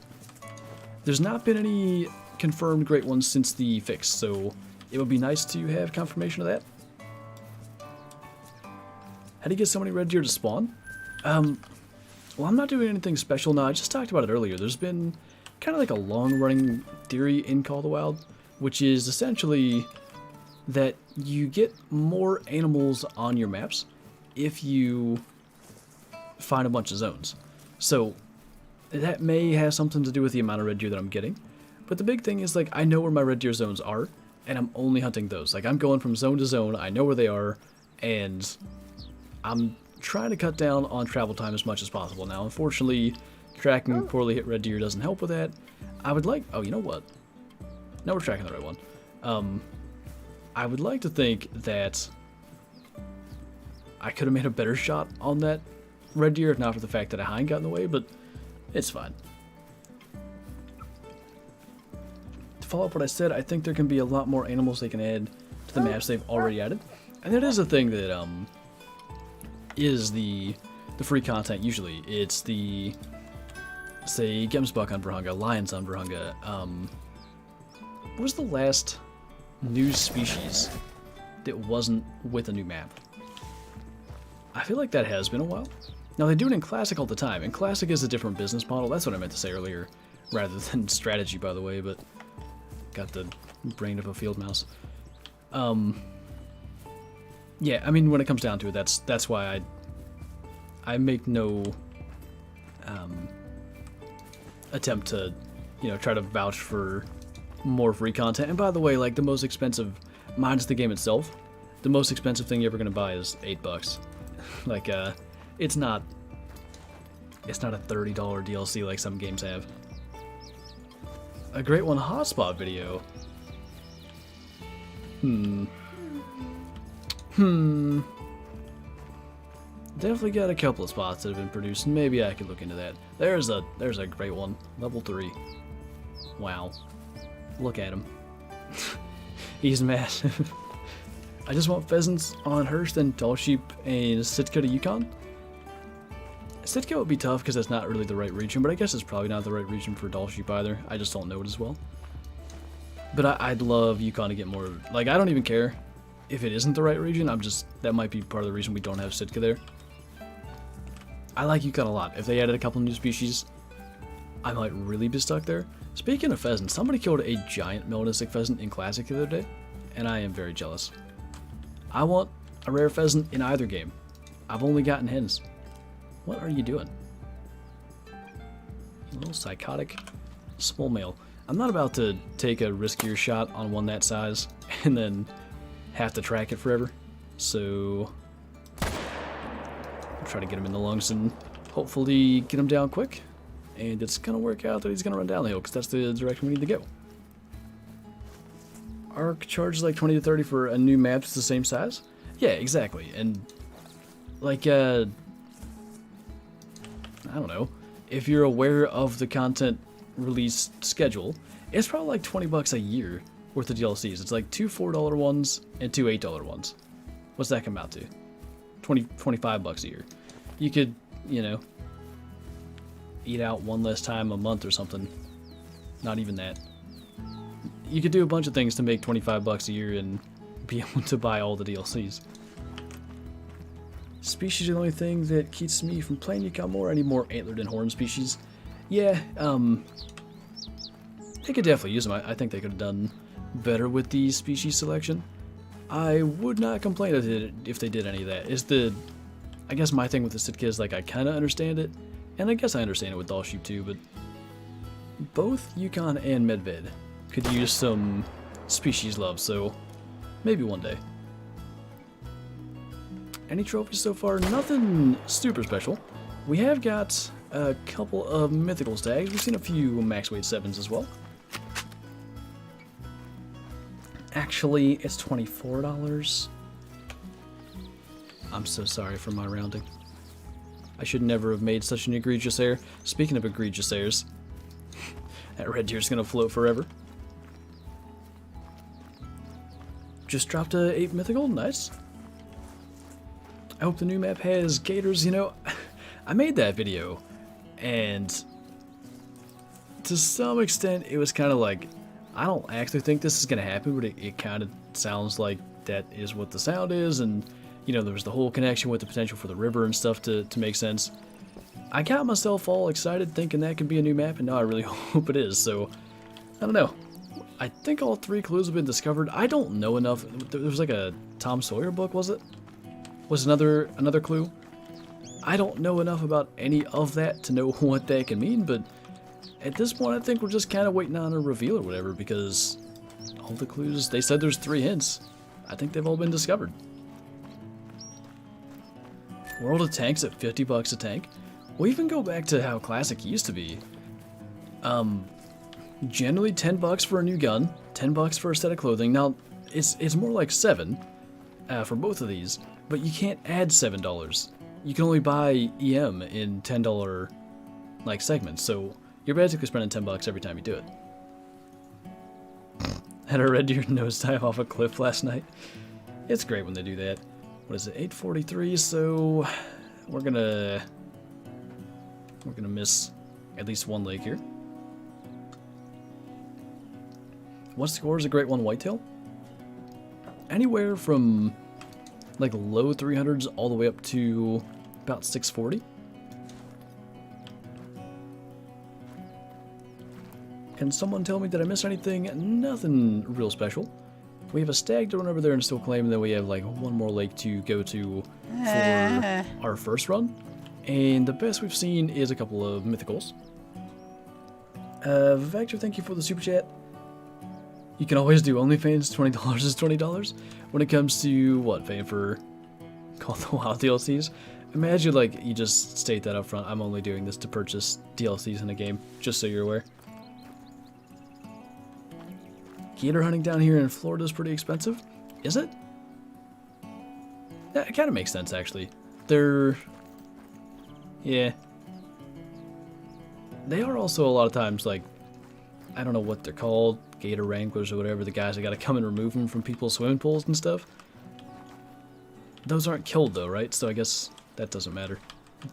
there's not been any confirmed great ones since the fix, so it would be nice to have confirmation of that. How do you get so many red deer to spawn? Well, I'm not doing anything special now. I just talked about it earlier. There's been kind of like a long-running theory in Call of the Wild, which is essentially that you get more animals on your maps if you find a bunch of zones. So that may have something to do with the amount of red deer that I'm getting. But the big thing is, like, I know where my red deer zones are, and I'm only hunting those. Like, I'm going from zone to zone, I know where they are, and I'm trying to cut down on travel time as much as possible. Now, unfortunately, tracking poorly hit red deer doesn't help with that. I would like... Oh, you know what? No, we're tracking the right one. I would like to think that I could have made a better shot on that red deer, if not for the fact that a hind got in the way, but it's fine. To follow up what I said, I think there can be a lot more animals they can add to the maps they've already added. And that is a thing that is the free content usually. It's the, say, Gemsbuck on Brahunga, Lions on Brahunga. What was the last new species that wasn't with a new map? I feel like that has been a while. Now, they do it in Classic all the time, and Classic is a different business model. That's what I meant to say earlier, rather than strategy, by the way, but got the brain of a field mouse. Yeah, I mean, when it comes down to it, that's why I make no attempt to, you know, try to vouch for more free content. And by the way, like, the most expensive, minus the game itself, the most expensive thing you're ever gonna buy is $8. Like, it's not a $30 DLC like some games have. A great one hotspot video. Definitely got a couple of spots that have been produced. Maybe I could look into that. There's a great one. Level 3. Wow. Look at him. He's mad. I just want pheasants on Hearst and Tall Sheep and Sitka to Yukon. Sitka would be tough because that's not really the right region, but I guess it's probably not the right region for Tall Sheep either. I just don't know it as well. But I'd love Yukon to get more. Like, I don't even care if it isn't the right region. That might be part of the reason we don't have Sitka there. I like Yukon a lot. If they added a couple new species, I might really be stuck there. Speaking of pheasants, somebody killed a giant melanistic pheasant in Classic the other day, and I am very jealous. I want a rare pheasant in either game. I've only gotten hens. What are you doing? A little psychotic small male. I'm not about to take a riskier shot on one that size and then have to track it forever. So I'll try to get him in the lungs and hopefully get him down quick. And it's going to work out that he's going to run down the hill because that's the direction we need to go. Arc charges like 20 to 30 for a new map that's the same size? Yeah, exactly. And like, I don't know. If you're aware of the content release schedule, it's probably like $20 a year worth of DLCs. It's like 2 $4 ones and 2 $8 ones. What's that come out to? $25 a year. You could, you know, eat out one less time a month or something. Not even that. You could do a bunch of things to make $25 a year and be able to buy all the DLCs. Species are the only thing that keeps me from playing Yukon more. I need more antlered and horned species. Yeah, they could definitely use them. I think they could have done better with the species selection. I would not complain if they did any of that. I guess my thing with the Sitka is, like, I kind of understand it, and I guess I understand it with Doll Sheep too, but both Yukon and Medved could use some species love, so maybe one day. Any trophies so far? Nothing super special. We have got a couple of mythical tags. We've seen a few max weight 7s as well. Actually, it's $24. I'm so sorry for my rounding. I should never have made such an egregious error. Speaking of egregious errors, that red deer's gonna float forever. just dropped a 8 mythical, nice. I hope the new map has gators. You know, I made that video, and to some extent it was kind of like, I don't actually think this is going to happen, but it kind of sounds like that is what the sound is, and you know, there was the whole connection with the potential for the river and stuff to make sense. I got myself all excited thinking that could be a new map, and now I really hope it is, so I don't know. I think all 3 clues have been discovered. I don't know enough. There was like a Tom Sawyer book, was it? Was another clue? I don't know enough about any of that to know what that can mean, but at this point I think we're just kind of waiting on a reveal or whatever, because all the clues, they said there's 3 hints. I think they've all been discovered. World of Tanks at 50 bucks a tank. We'll even go back to how classic used to be. Generally 10 bucks for a new gun, 10 bucks for a set of clothing. Now, it's more like 7 for both of these, but you can't add $7. You can only buy EM in $10 like segments, so you're basically spending 10 bucks every time you do it. Had a red deer nosedive off a cliff last night. It's great when they do that. What is it, 8:43? So we're gonna miss at least 1 lake here. What score is a great one whitetail? Anywhere from like low 300s all the way up to about 640. Can someone tell me, did I miss anything? Nothing real special. We have a stag to run over there and still claim, and then we have like 1 more lake to go to for our first run. And the best we've seen is a couple of mythicals. Vector, thank you for the super chat. You can always do OnlyFans, $20 is $20. When it comes to, what, paying for Call of the Wild DLCs? Imagine, like, you just state that up front. I'm only doing this to purchase DLCs in a game, just so you're aware. Gator hunting down here in Florida is pretty expensive. Is it? Yeah, it kind of makes sense, actually. Yeah. They are also a lot of times, like, I don't know what they're called, gator wranglers or whatever, the guys that gotta come and remove them from people's swimming pools and stuff. Those aren't killed though, right? So I guess that doesn't matter.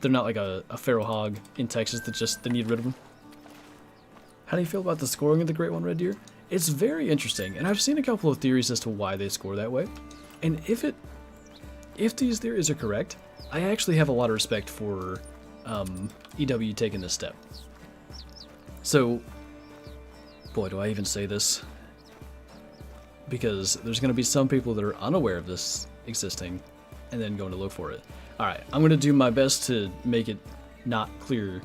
They're not like a feral hog in Texas that they need rid of them. How do you feel about the scoring of the Great One Red Deer? It's very interesting, and I've seen a couple of theories as to why they score that way. And if these theories are correct, I actually have a lot of respect for EW taking this step. So, boy, do I even say this, because there's going to be some people that are unaware of this existing and then going to look for it. Alright, I'm going to do my best to make it not clear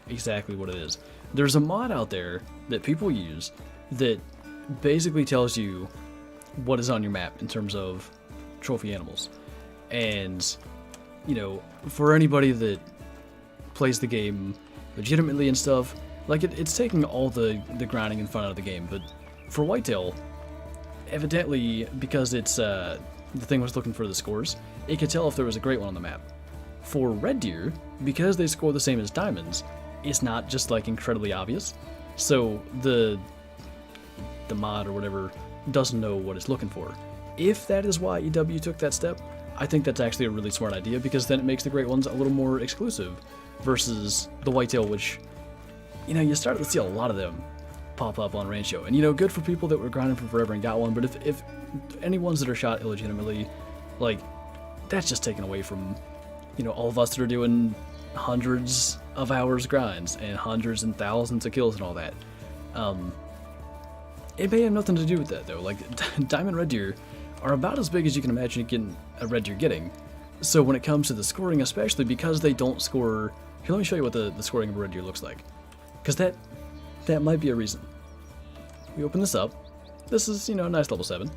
exactly what it is. There's a mod out there that people use that basically tells you what is on your map in terms of trophy animals. And, you know, for anybody that plays the game legitimately and stuff, like, it's taking all the grinding and fun out of the game, but for whitetail, evidently, because it's, the thing was looking for the scores, it could tell if there was a great one on the map. For red deer, because they score the same as diamonds, it's not just, like, incredibly obvious, so the mod or whatever doesn't know what it's looking for. If that is why EW took that step, I think that's actually a really smart idea, because then it makes the great ones a little more exclusive, versus the whitetail, which, you know, you started to see a lot of them pop up on Ranch Show. And, you know, good for people that were grinding for forever and got one, but if any ones that are shot illegitimately, like, that's just taken away from, you know, all of us that are doing hundreds of hours grinds and hundreds and thousands of kills and all that. It may have nothing to do with that, though. Like, diamond red deer are about as big as you can imagine getting a red deer getting. So when it comes to the scoring, especially because they don't score... Here, let me show you what the scoring of a red deer looks like, because that might be a reason. We open this up. This is, you know, a nice level 7.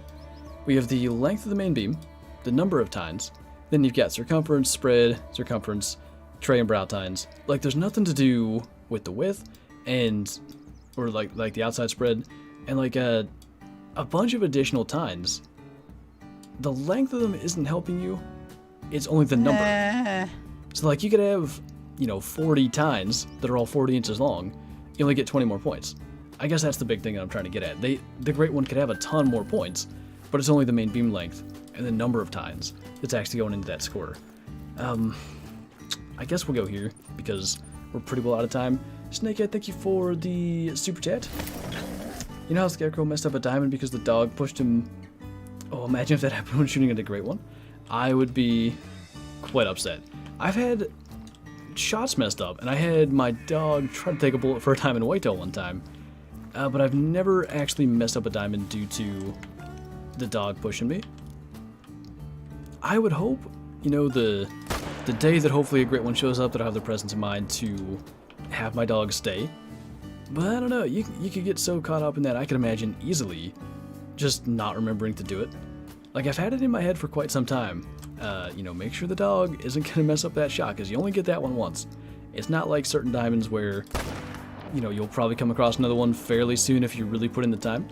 We have the length of the main beam, the number of tines, then you've got circumference, spread, circumference, tray and brow tines. Like, there's nothing to do with the width, and or like the outside spread, and like a bunch of additional tines. The length of them isn't helping you. It's only the number. So, like, you could have, you know, 40 tines that are all 40 inches long. You only get 20 more points. I guess that's the big thing that I'm trying to get at. The great one could have a ton more points, but it's only the main beam length and the number of tines that's actually going into that score. I guess we'll go here because we're pretty well out of time. Snakehead, thank you for the super chat. You know how Scarecrow messed up a diamond because the dog pushed him? Oh, imagine if that happened when shooting at a great one. I would be quite upset. I've had shots messed up, and I had my dog try to take a bullet for a diamond whitetail one time, but I've never actually messed up a diamond due to the dog pushing me. I would hope, you know, the day that hopefully a great one shows up, that I have the presence of mind to have my dog stay. But I don't know, you could get so caught up in that, I can imagine easily just not remembering to do it. Like, I've had it in my head for quite some time. You know, make sure the dog isn't going to mess up that shot, because you only get that one once. It's not like certain diamonds where, you know, you'll probably come across another one fairly soon if you really put in the time.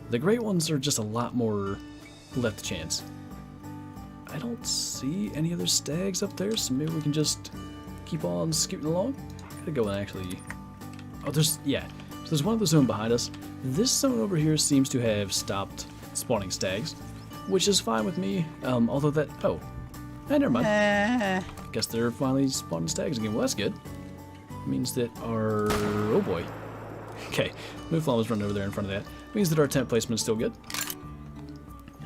The great ones are just a lot more left to chance. I don't see any other stags up there, so maybe we can just keep on scooting along. I gotta go and actually... Oh, so there's one other zone behind us. This zone over here seems to have stopped spawning stags, which is fine with me, although that... Oh, never mind. I guess they're finally spawning stags again. Well, that's good. Means that our... Oh boy. Okay, Moonflaw was running over there in front of that. Means that our tent placement is still good.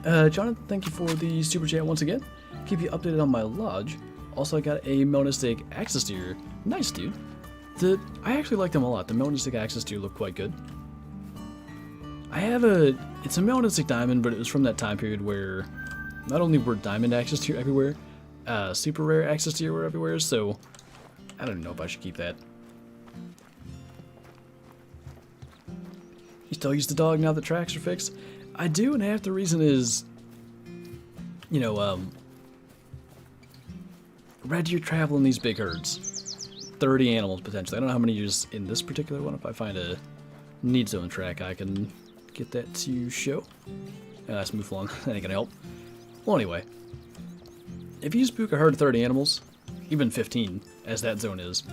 Jonathan, thank you for the super chat once again. Keep you updated on my lodge. Also, I got a melanistic axis deer. Nice, dude. I actually like them a lot. The melanistic axis deer look quite good. I have it's a melanistic diamond, but it was from that time period where not only were diamond axis deer everywhere, super rare axis deer were everywhere, so I don't know if I should keep that. You still use the dog now that tracks are fixed? I do, and half the reason is, you know, red deer travel in these big herds. 30 animals, potentially. I don't know how many use in this particular one. If I find a need zone track, I can get that to show. Let's move along. That ain't gonna help. Well, anyway. If you spook a herd of 30 animals, even 15, as that zone is,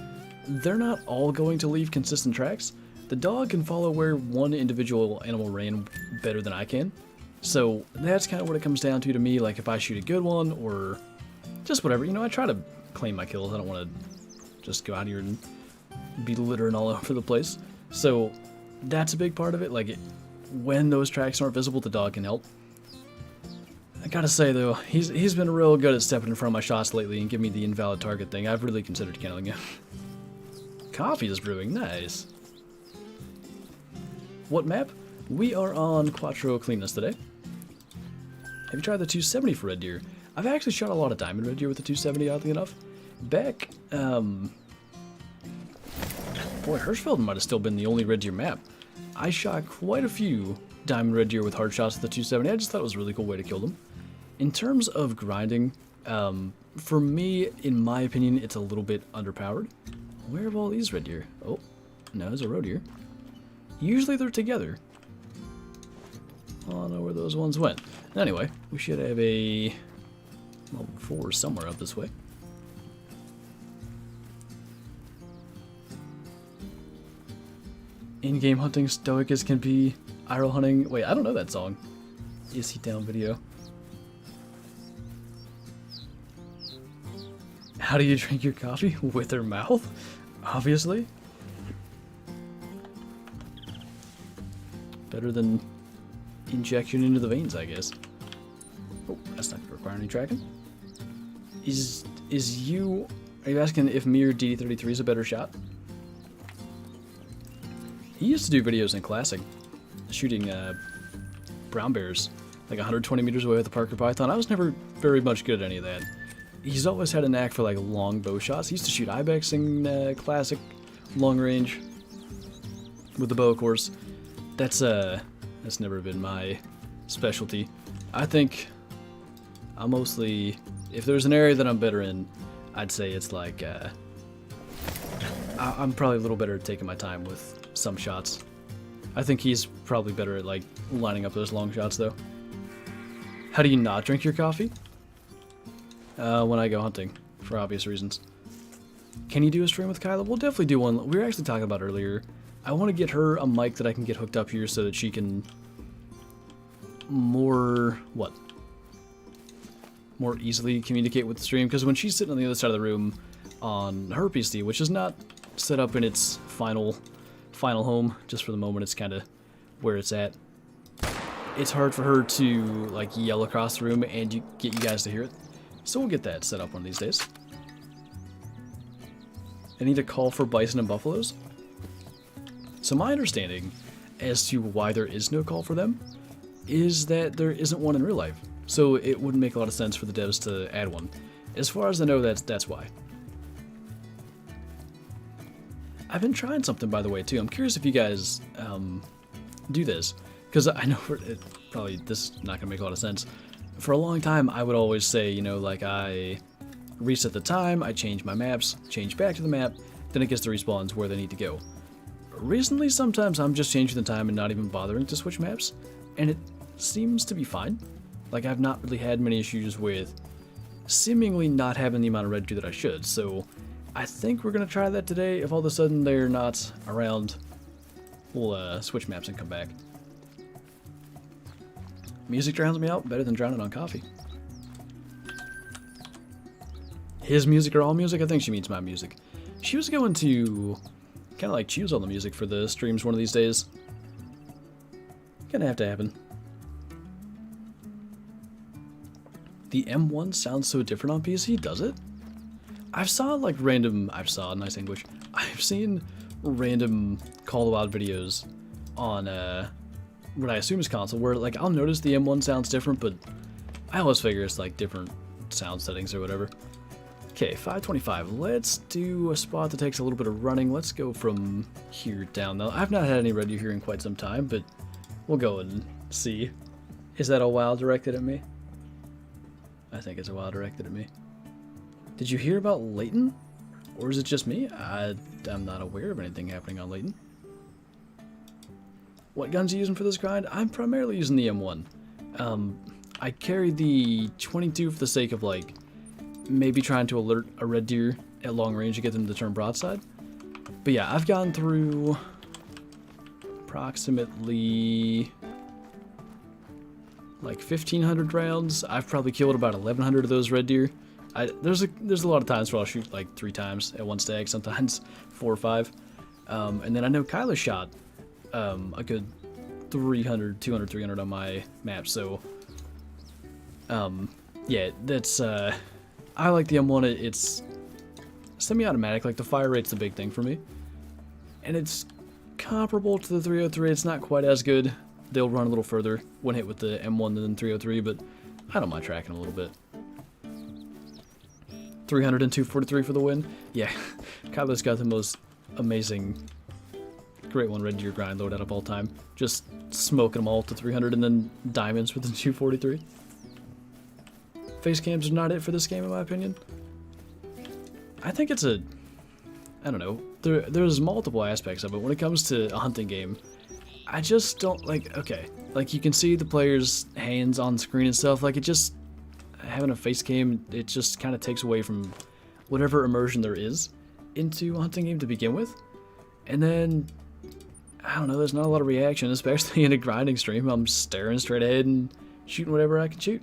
they're not all going to leave consistent tracks. The dog can follow where one individual animal ran better than I can. So that's kind of what it comes down to me. Like, if I shoot a good one, or just whatever. You know, I try to claim my kills. I don't want to just go out here and be littering all over the place. So that's a big part of it. Like, when those tracks aren't visible, the dog can help. I gotta say though, he's been real good at stepping in front of my shots lately and giving me the invalid target thing. I've really considered killing him. Coffee is brewing, nice. What map? We are on Quattro Cleanness today. Have you tried the 270 for red deer? I've actually shot a lot of diamond red deer with the 270, oddly enough. Back, boy, Hirschfeld might have still been the only red deer map. I shot quite a few diamond red deer with hard shots with the 270. I just thought it was a really cool way to kill them. In terms of grinding, for me, in my opinion, it's a little bit underpowered. Where have all these red deer? Oh, no, there's a roe deer. Usually they're together. I don't know where those ones went. Anyway, we should have a level 4 somewhere up this way. In-game hunting stoic as can be. IRL hunting. Wait, I don't know that song. Is he down video? How do you drink your coffee? With your mouth? Obviously. Better than injection into the veins, I guess. Oh, that's not gonna require any tracking. Are you asking if me or DD33 is a better shot? He used to do videos in Classic, shooting brown bears like 120 meters away with the Parker Python. I was never very much good at any of that. He's always had a knack for like long bow shots. He used to shoot ibex in Classic, long range, with the bow, of course. That's never been my specialty. I think I'm mostly, if there's an area that I'm better in, I'd say it's like, I'm probably a little better at taking my time with some shots. I think he's probably better at like lining up those long shots though. How do you not drink your coffee? When I go hunting, for obvious reasons. Can you do a stream with Kyla? We'll definitely do one. We were actually talking about earlier. I want to get her a mic that I can get hooked up here so that she can more, more easily communicate with the stream, because when she's sitting on the other side of the room on her PC, which is not set up in its final home, just for the moment, it's kind of where it's at. It's hard for her to like yell across the room and get you guys to hear it. So we'll get that set up one of these days. I need a call for bison and buffaloes. So my understanding as to why there is no call for them is that there isn't one in real life. So it wouldn't make a lot of sense for the devs to add one. As far as I know, that's why. I've been trying something, by the way, too. I'm curious if you guys do this, because I know probably this is not going to make a lot of sense. For a long time, I would always say, you know, like I reset the time, I change my maps, change back to the map, then it gets the respawns where they need to go. Recently, sometimes I'm just changing the time and not even bothering to switch maps, and it seems to be fine. Like, I've not really had many issues with seemingly not having the amount of red gear that I should, so I think we're going to try that today. If all of a sudden they're not around, we'll switch maps and come back. Music drowns me out better than drowning on coffee. His music or all music? I think she means my music. She was going to kind of like choose all the music for the streams one of these days. Gonna have to happen. The M1 sounds so different on PC, does it? I've seen random Call of the Wild videos on what I assume is console, where like I'll notice the M1 sounds different, but I always figure it's like different sound settings or whatever. Okay, 525. Let's do a spot that takes a little bit of running. Let's go from here down. Now, I've not had any red deer here in quite some time, but we'll go and see. Is that a WoW directed at me? I think it's a WoW directed at me. Did you hear about Layton? Or is it just me? I'm not aware of anything happening on Layton. What guns are you using for this grind? I'm primarily using the M1. I carry the 22 for the sake of like maybe trying to alert a red deer at long range to get them to turn broadside. But yeah, I've gone through approximately like 1,500 rounds. I've probably killed about 1,100 of those red deer. There's a lot of times where I'll shoot like 3 times at one stag, sometimes 4 or 5. And then I know Kyla shot a good 200, 300 on my map. So yeah, that's I like the M1. It's semi-automatic. Like the fire rate's the big thing for me, and it's comparable to the 303. It's not quite as good. They'll run a little further when hit with the M1 than 303, but I don't mind tracking a little bit. 300 and 243 for the win. Yeah, Kyla's got the most amazing Great One red deer grind loadout of all time. Just smoking them all to 300 and then diamonds with the 243. Face cams are not it for this game, in my opinion. I think it's I don't know. There's multiple aspects of it. When it comes to a hunting game, I just don't like. Okay, like you can see the player's hands on screen and stuff. Like it just having a face cam, it just kind of takes away from whatever immersion there is into a hunting game to begin with. And then I don't know. There's not a lot of reaction, especially in a grinding stream. I'm staring straight ahead and shooting whatever I can shoot.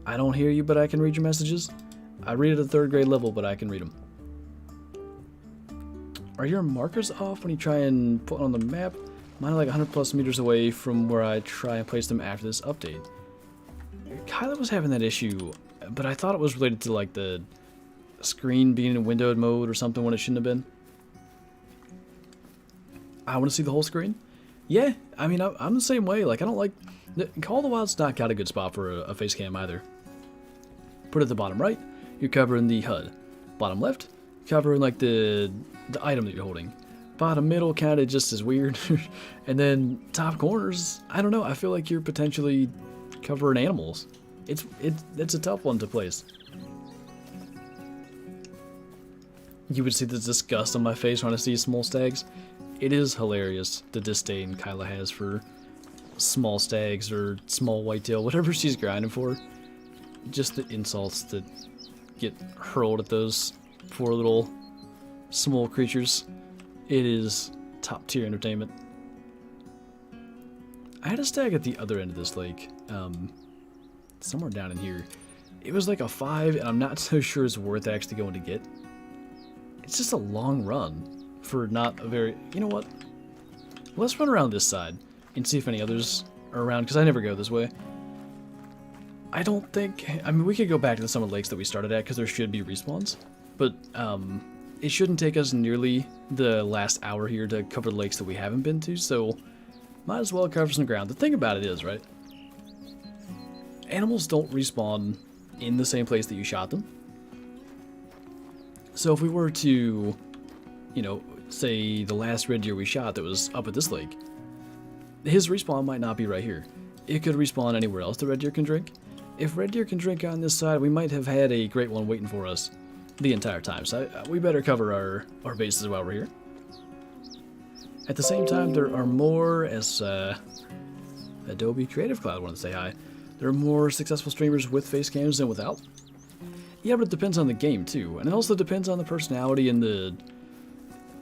I don't hear you, but I can read your messages. I read at a 3rd grade level, but I can read them. Are your markers off when you try and put on the map? Mine are like 100 plus meters away from where I try and place them after this update. Kyla was having that issue, but I thought it was related to like the screen being in windowed mode or something when it shouldn't have been. I want to see the whole screen. Yeah, I mean, I'm the same way. Like, I don't like... Call of the Wild's not got a good spot for a face cam either. Put it at the bottom right, you're covering the HUD. Bottom left, covering like the item that you're holding. Bottom middle kind of just is weird. And then top corners, I don't know, I feel like you're potentially covering animals. It's a tough one to place. You would see the disgust on my face when I see small stags. It is hilarious, the disdain Kyla has for small stags or small whitetail, whatever she's grinding for. Just the insults that get hurled at those poor little small creatures. It is top tier entertainment. I had a stag at the other end of this lake, somewhere down in here. It was like a 5, and I'm not so sure it's worth actually going to get. It's just a long run for not a very... You know what? Let's run around this side and see if any others are around, because I never go this way. I don't think... I mean, we could go back to some of the lakes that we started at, because there should be respawns. But, it shouldn't take us nearly the last hour here to cover the lakes that we haven't been to, so might as well cover some ground. The thing about it is, right? Animals don't respawn in the same place that you shot them. So if we were to, you know, say the last red deer we shot that was up at this lake, his respawn might not be right here. It could respawn anywhere else the red deer can drink. If red deer can drink on this side, we might have had a great one waiting for us the entire time. So we better cover our bases while we're here. At the same time, there are more, as Adobe Creative Cloud wanted to say hi, there are more successful streamers with face cams than without. Yeah, but it depends on the game too, and it also depends on the personality and the,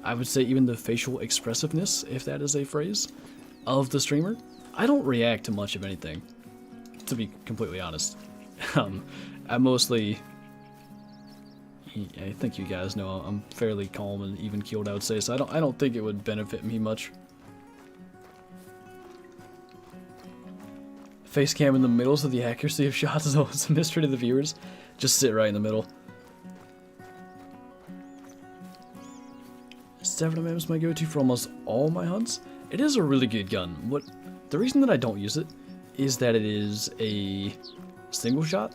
I would say even the facial expressiveness, if that is a phrase, of the streamer. I don't react to much of anything, to be completely honest. I mostly, I think you guys know I'm fairly calm and even keeled, I would say, so I don't think it would benefit me much. Face cam in the middle so the accuracy of shots is always a mystery to the viewers. Just sit right in the middle. 7mm is my go-to for almost all my hunts. It is a really good gun. The reason that I don't use it is that it is a single shot,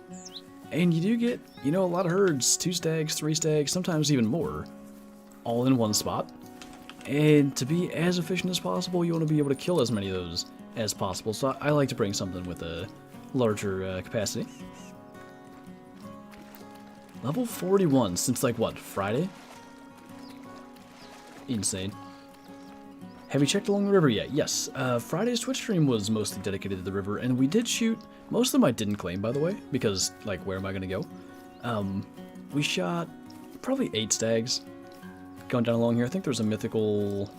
and you do get, you know, a lot of herds, 2 stags, 3 stags, sometimes even more, all in one spot. And to be as efficient as possible, you want to be able to kill as many of those as possible, so I like to bring something with a larger capacity. Level 41 since, like, what, Friday? Insane. Have you checked along the river yet? Yes. Friday's Twitch stream was mostly dedicated to the river, and we did shoot... Most of them I didn't claim, by the way, because, like, where am I going to go? We shot probably 8 stags going down along here. I think there's a mythical...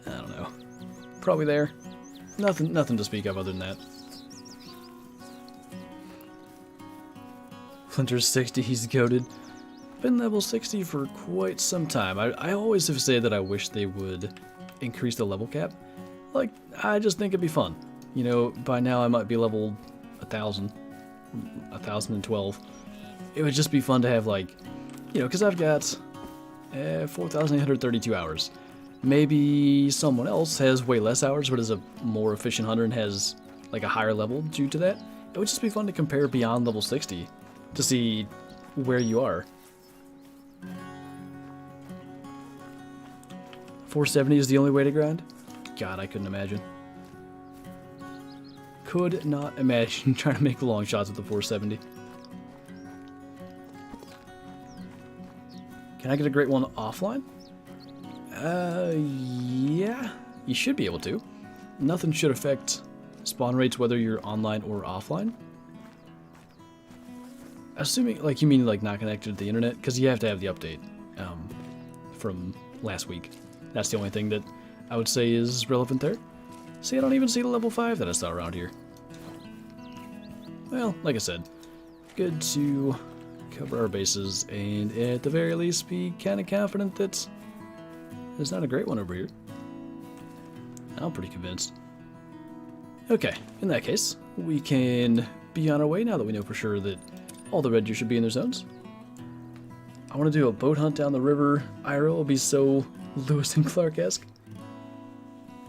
I don't know. Probably there. Nothing to speak of other than that. Flinter's 60, he's goated. Been level 60 for quite some time. I always have said that I wish they would increase the level cap. Like, I just think it'd be fun. You know, by now I might be level 1,000, 1,012. It would just be fun to have, like, you know, because I've got 4,832 hours. Maybe someone else has way less hours, but is a more efficient hunter and has, like, a higher level due to that. It would just be fun to compare beyond level 60 to see where you are. 470 is the only way to grind? God, I couldn't imagine. Could not imagine trying to make long shots with the 470. Can I get a great one offline? Yeah, you should be able to. Nothing should affect spawn rates whether you're online or offline. Assuming, like, you mean, like, not connected to the internet? Because you have to have the update from last week. That's the only thing that I would say is relevant there. See, I don't even see the level 5 that I saw around here. Well, like I said, good to cover our bases, and at the very least be kind of confident that there's not a great one over here. I'm pretty convinced. Okay, in that case, we can be on our way now that we know for sure that all the red deer should be in their zones. I want to do a boat hunt down the river. IRL will be so Lewis and Clark-esque.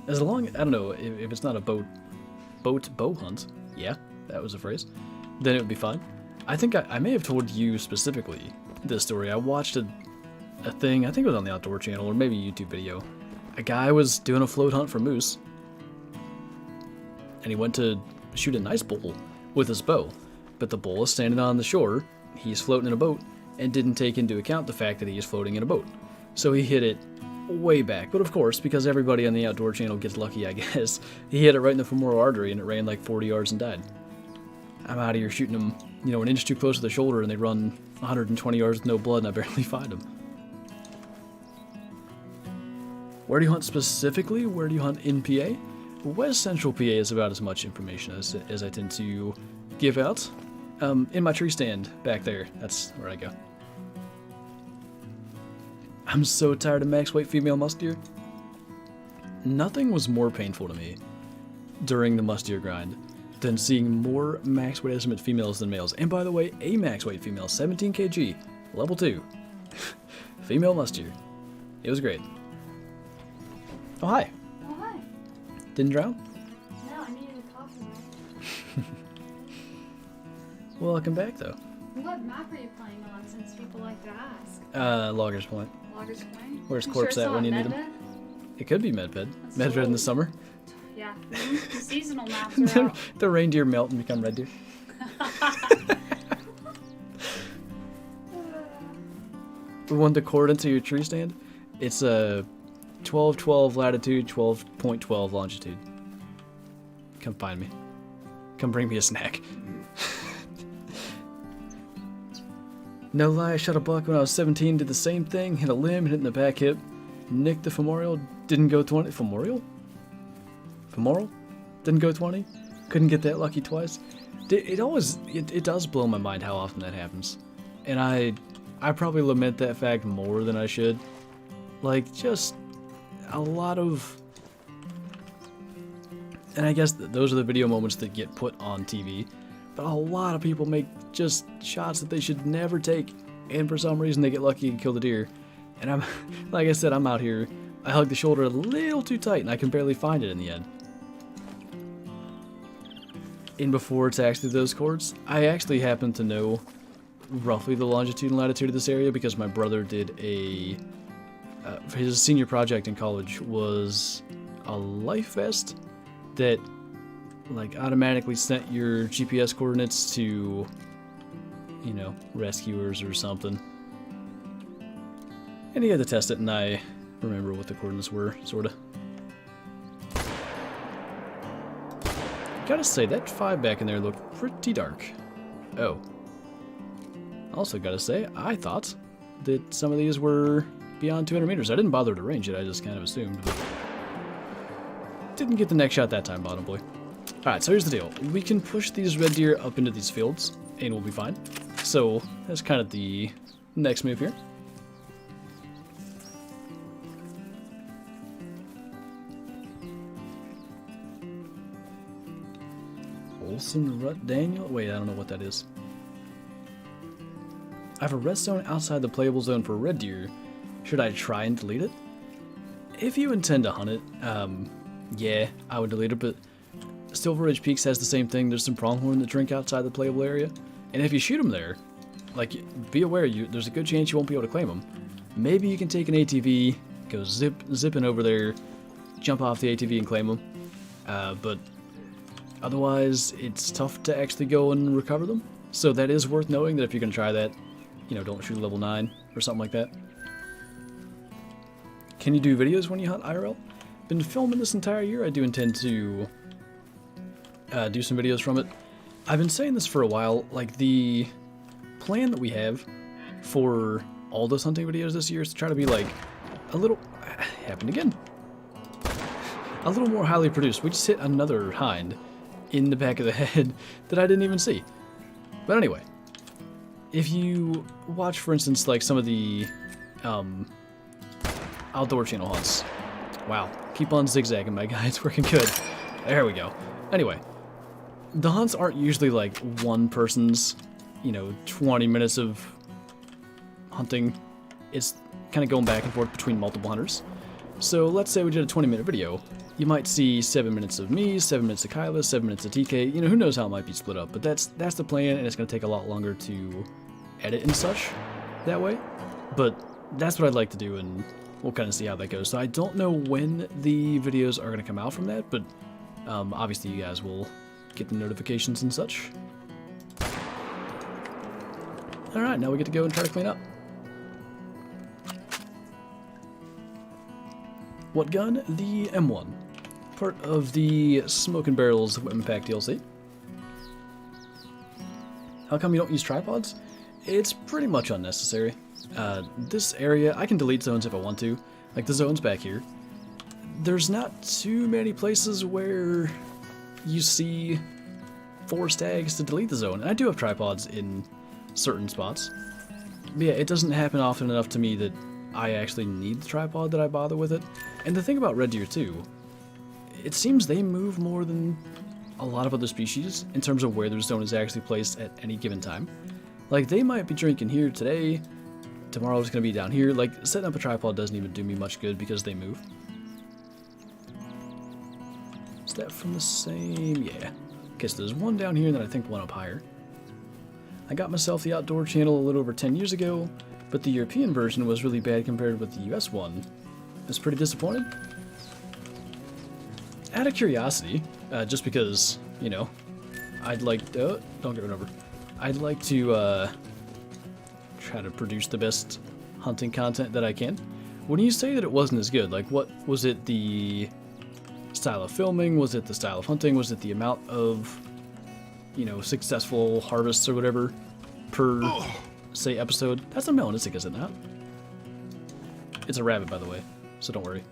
As long, I don't know, if it's not a bow hunt, yeah, that was a phrase, then it would be fine. I think I may have told you specifically this story. I watched a thing, I think it was on the Outdoor channel, or maybe a YouTube video. A guy was doing a float hunt for moose, and he went to shoot a nice bull with his bow, but the bull is standing on the shore, he's floating in a boat, and didn't take into account the fact that he is floating in a boat. So he hit it way back, but of course, because everybody on the Outdoor channel gets lucky, I guess, he hit it right in the femoral artery, and it ran like 40 yards and died. I'm out of here shooting them, you know, an inch too close to the shoulder, and they run 120 yards with no blood, and I barely find them. Where do you hunt specifically? Where do you hunt in PA? West Central PA is about as much information as I tend to give out. In my tree stand back there, that's where I go. I'm so tired of max weight female musk deer. Nothing was more painful to me during the musk deer grind than seeing more max weight estimate females than males. And by the way, a max weight female, 17 kg, level 2, female musk deer. It was great. Oh, hi. Oh, hi. Didn't drown? No, I needed a coffee. Welcome back, though. What map are you playing on, since people like to ask? Loggers Point. Loggers Point? Where's Corpse at when you need him? It could be Medved. Medved in the summer. Yeah. The seasonal maps are out. The reindeer melt and become red deer. We want the coordinates of your tree stand. It's a 1212 latitude, 12.12 longitude. Come find me. Come bring me a snack. No lie, I shot a buck when I was 17, did the same thing, hit a limb, hit it in the back hip, nicked the femoral, didn't go 20. Femoral? Femoral? Didn't go 20? Couldn't get that lucky twice. It does blow my mind how often that happens. And I probably lament that fact more than I should. Like, just a lot of... And I guess those are the video moments that get put on TV. But a lot of people make just shots that they should never take. And for some reason they get lucky and kill the deer. And I'm, like I said, I'm out here. I hug the shoulder a little too tight and I can barely find it in the end. And before it's actually those chords, I actually happen to know roughly the longitude and latitude of this area because my brother did a... his senior project in college was a life vest that like automatically sent your GPS coordinates to, you know, rescuers or something. And he had to test it and I remember what the coordinates were, sorta. Gotta say, that 5 back in there looked pretty dark. Oh. Also gotta say, I thought that some of these were beyond 200 meters. I didn't bother to range it, I just kind of assumed. But didn't get the next shot that time, bottom boy. Alright, so here's the deal. We can push these red deer up into these fields, and we'll be fine. So, that's kind of the next move here. Olsen, Rut, Daniel? Wait, I don't know what that is. I have a rest zone outside the playable zone for red deer. Should I try and delete it? If you intend to hunt it, yeah, I would delete it, but Silver Ridge Peaks has the same thing. There's some pronghorn that drink outside the playable area. And if you shoot them there, like, be aware, there's a good chance you won't be able to claim them. Maybe you can take an ATV, go zipping over there, jump off the ATV and claim them. But otherwise, it's tough to actually go and recover them. So that is worth knowing that if you're going to try that, you know, don't shoot level 9 or something like that. Can you do videos when you hunt IRL? Been filming this entire year. I do intend to do some videos from it. I've been saying this for a while. Like, the plan that we have for all those hunting videos this year is to try to be like a little... happened again. A little more highly produced. We just hit another hind in the back of the head that I didn't even see. But anyway, if you watch, for instance, like some of the outdoor channel hunts. Wow, keep on zigzagging, my guy. It's working good. There we go. Anyway, the hunts aren't usually like one person's, you know, 20 minutes of hunting. It's kind of going back and forth between multiple hunters. So let's say we did a 20-minute video. You might see 7 minutes of me, 7 minutes of Kyla, 7 minutes of TK. You know, who knows how it might be split up, but that's the plan, and it's going to take a lot longer to edit and such that way. But that's what I'd like to do, and we'll kind of see how that goes. So I don't know when the videos are going to come out from that, but obviously you guys will get the notifications and such. Alright, now we get to go and try to clean up. What gun? The M1. Part of the Smoke and Barrels Weapon Pack DLC. How come you don't use tripods? It's pretty much unnecessary. This area, I can delete zones if I want to. Like the zones back here. there's not too many places where you see 4 stags to delete the zone. And I do have tripods in certain spots. But yeah, it doesn't happen often enough to me that I actually need the tripod that I bother with it. And the thing about red deer too, it seems they move more than a lot of other species in terms of where their zone is actually placed at any given time. Like, they might be drinking here today, tomorrow it's going to be down here. Like, setting up a tripod doesn't even do me much good because they move. Is that from the same? Yeah. Okay, so there's one down here and then I think one up higher. I got myself the outdoor channel a little over 10 years ago, but the European version was really bad compared with the US one. I was pretty disappointed. Out of curiosity, just because, you know, I'd like to, don't get run over. I'd like to try to produce the best hunting content that I can. When you say that it wasn't as good, like, what was it? The style of filming? Was it the style of hunting? Was it the amount of, you know, successful harvests or whatever per, say, episode? That's not melanistic, is it not? It's a rabbit, by the way, so don't worry.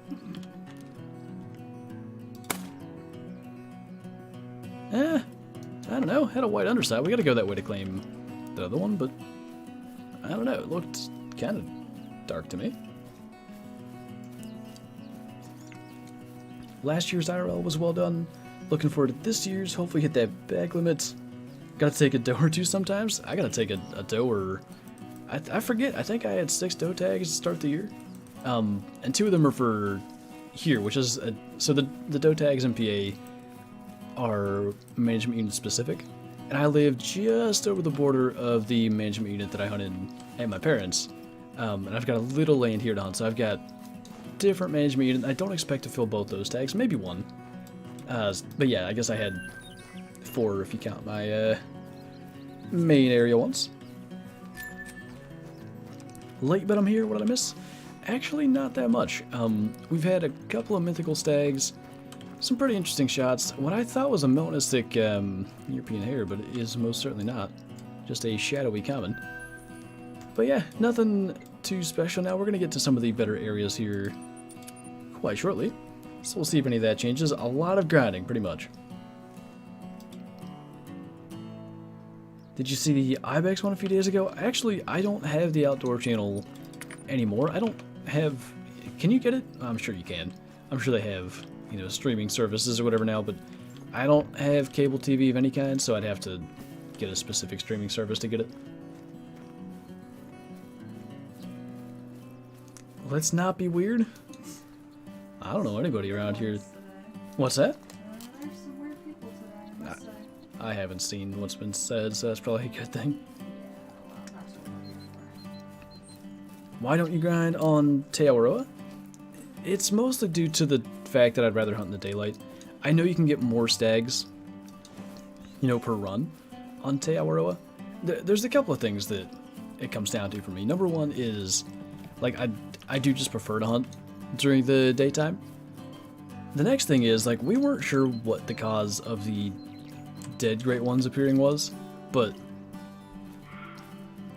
I don't know. Had a white underside. We gotta go that way to claim the other one, but I don't know. It looked kind of dark to me. Last year's IRL was well done. Looking forward to this year's. Hopefully hit that bag limit. Gotta take a doe or two sometimes. I gotta take a doe or... I forget. I think I had 6 doe tags to start the year. And 2 of them are for here, which is... so the doe tags in PA are management unit specific. And I live just over the border of the management unit that I hunted at my parents'. And I've got a little land here to hunt, so I've got different management unit. I don't expect to fill both those tags, maybe 1. But yeah, I guess I had 4 if you count my main area ones. Late, but I'm here. What did I miss? Actually, not that much. We've had a couple of mythical stags, some pretty interesting shots. What I thought was a melanistic European hare, but it is most certainly not. Just a shadowy common. But yeah, nothing too special now. We're going to get to some of the better areas here quite shortly. So we'll see if any of that changes. A lot of grinding, pretty much. Did you see the Ibex one a few days ago? Actually, I don't have the outdoor channel anymore. I don't have... Can you get it? I'm sure you can. I'm sure they have, you know, streaming services or whatever now, but I don't have cable TV of any kind, so I'd have to get a specific streaming service to get it. Let's not be weird. I don't know anybody around here. What's that? There's some weird people today, I must say. I haven't seen what's been said, so that's probably a good thing. Yeah, well, that's what we're here for. Why don't you grind on Te Awaroa? It's mostly due to the fact that I'd rather hunt in the daylight. I know you can get more stags, you know, per run on Te Awaroa. There's a couple of things that it comes down to for me. Number one is, like, I do just prefer to hunt during the daytime. The next thing is, like, we weren't sure what the cause of the dead great ones appearing was, but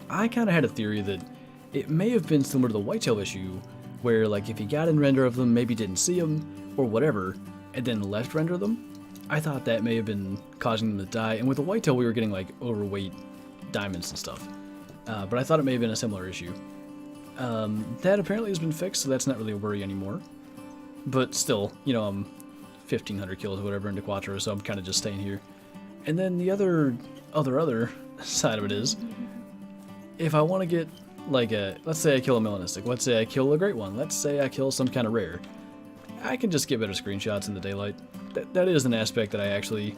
I kind of had a theory that it may have been similar to the whitetail issue, where, like, if you got in render of them, maybe didn't see them, or whatever, and then left render them. I thought that may have been causing them to die, and with the whitetail we were getting, like, overweight diamonds and stuff. But I thought it may have been a similar issue. That apparently has been fixed, so that's not really a worry anymore. But still, you know, I'm 1,500 kills or whatever into Quattro, so I'm kind of just staying here. And then the other side of it is, if I want to get, like, let's say I kill a melanistic, let's say I kill a great one, let's say I kill some kind of rare, I can just get better screenshots in the daylight. That is an aspect that I actually,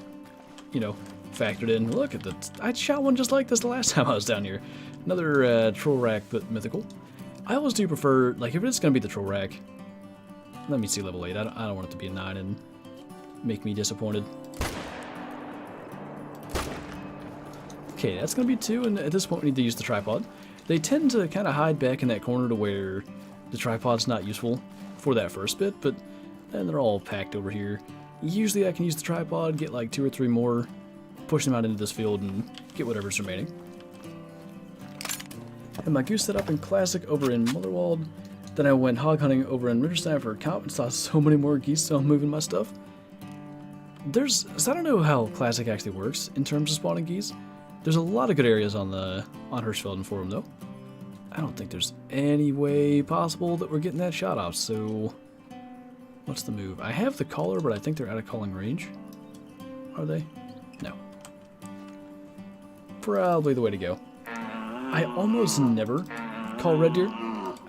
you know, factored in. Look at that. I shot one just like this the last time I was down here. Another troll rack, but mythical. I always do prefer, like, if it's going to be the troll rack, let me see level 8. I don't want it to be a 9 and make me disappointed. Okay, that's going to be 2, and at this point we need to use the tripod. They tend to kind of hide back in that corner to where the tripod's not useful for that first bit, but then they're all packed over here. Usually I can use the tripod, get like 2 or 3 more, push them out into this field, and get whatever's remaining. And my goose set up in Classic over in Mullerwald. Then I went hog hunting over in Ridgerstein for a comp and saw so many more geese, so I'm moving my stuff. So I don't know how Classic actually works in terms of spawning geese. There's a lot of good areas on Hirschfelden Forum though. I don't think there's any way possible that we're getting that shot off, so what's the move? I have the caller, but I think they're out of calling range. Are they? No. Probably the way to go. I almost never call red deer.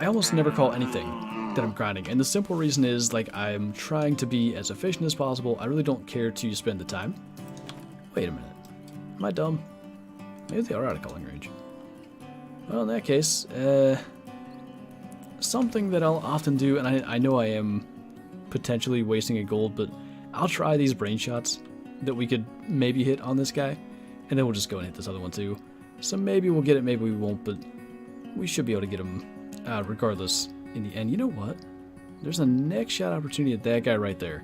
I almost never call anything that I'm grinding, and the simple reason is, like, I'm trying to be as efficient as possible. I really don't care to spend the time. Wait a minute. Am I dumb? Maybe they are out of calling range. Well, in that case, something that I'll often do, and I know I am potentially wasting a gold, but I'll try these brain shots that we could maybe hit on this guy, and then we'll just go and hit this other one too. So maybe we'll get it, maybe we won't, but we should be able to get him regardless in the end. You know what? There's a next shot opportunity at that guy right there.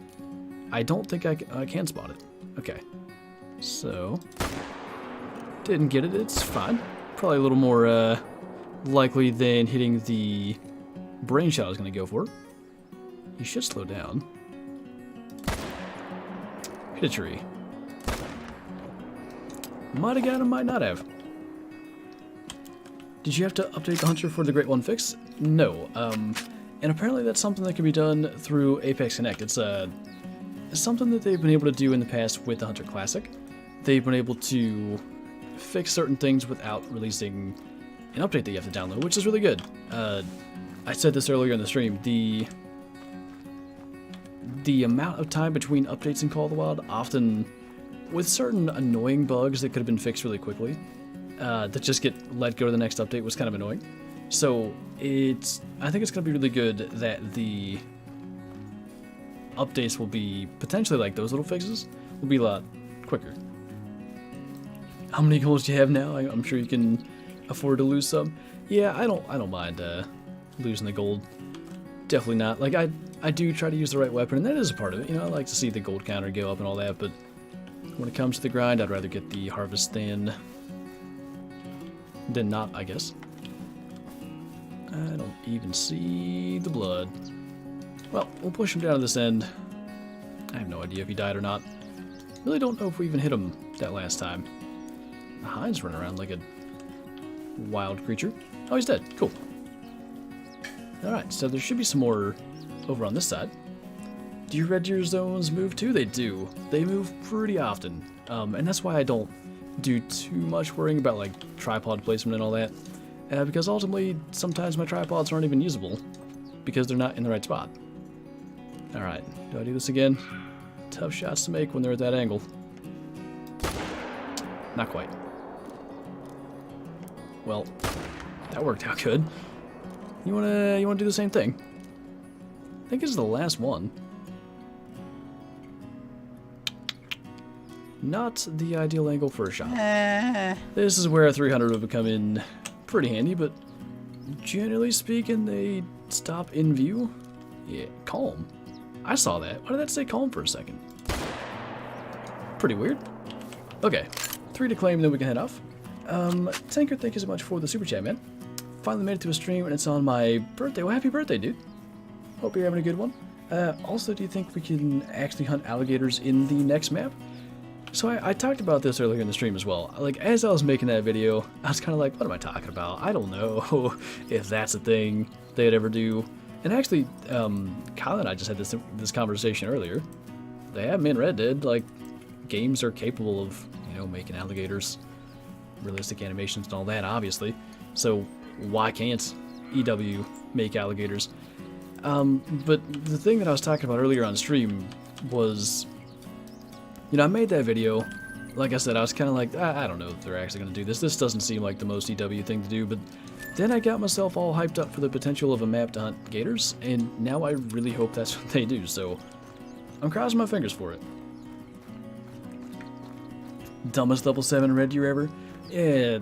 I don't think I can spot it. Okay. So, didn't get it. It's fine. Probably a little more likely than hitting the brain shot I was going to go for. He should slow down. Hit a tree. Might have got him, might not have. Did you have to update the hunter for the Great One fix? No. And apparently that's something that can be done through Apex Connect. It's something that they've been able to do in the past with the Hunter Classic. They've been able to fix certain things without releasing an update that you have to download, which is really good. I said this earlier in the stream. The amount of time between updates in Call of the Wild, often with certain annoying bugs that could have been fixed really quickly, that just get let go to the next update, was kind of annoying. So I think it's going to be really good that the updates will be potentially like those little fixes will be a lot quicker. How many goals do you have now? I'm sure you can afford to lose some. Yeah, I don't mind losing the gold. Definitely not. Like I do try to use the right weapon, and that is a part of it. You know, I like to see the gold counter go up and all that, but when it comes to the grind, I'd rather get the harvest than not, I guess. I don't even see the blood. Well, we'll push him down to this end. I have no idea if he died or not. Really don't know if we even hit him that last time. The hind's running around like a wild creature. Oh, he's dead. Cool. Alright, so there should be some more over on this side. Do your red deer zones move too? They do. They move pretty often. And that's why I don't do too much worrying about like tripod placement and all that. Because ultimately, sometimes my tripods aren't even usable because they're not in the right spot. Alright, do I do this again? Tough shots to make when they're at that angle. Not quite. Well, that worked out good. You wanna do the same thing? I think this is the last one. Not the ideal angle for a shot. This is where a 300 would come in pretty handy, but generally speaking, they stop in view. Yeah, calm. I saw that. Why did that say calm for a second? Pretty weird. Okay, 3 to claim, then we can head off. Tanker, thank you so much for the super chat, man. Finally made it to a stream, and it's on my birthday. Well, happy birthday, dude. Hope you're having a good one. Also, do you think we can actually hunt alligators in the next map? So I talked about this earlier in the stream as well. Like, as I was making that video, I was kind of like, what am I talking about? I don't know if that's a thing they'd ever do. And actually, Kyle and I just had this conversation earlier. They have in Red Dead, like, games are capable of, you know, making alligators, realistic animations and all that, obviously. So why can't EW make alligators? But the thing that I was talking about earlier on stream was, you know, I made that video. Like I said, I was kind of like, I don't know if they're actually going to do this. This doesn't seem like the most EW thing to do, but then I got myself all hyped up for the potential of a map to hunt gators, and now I really hope that's what they do, so I'm crossing my fingers for it. Dumbest level 7 red deer ever? Yeah,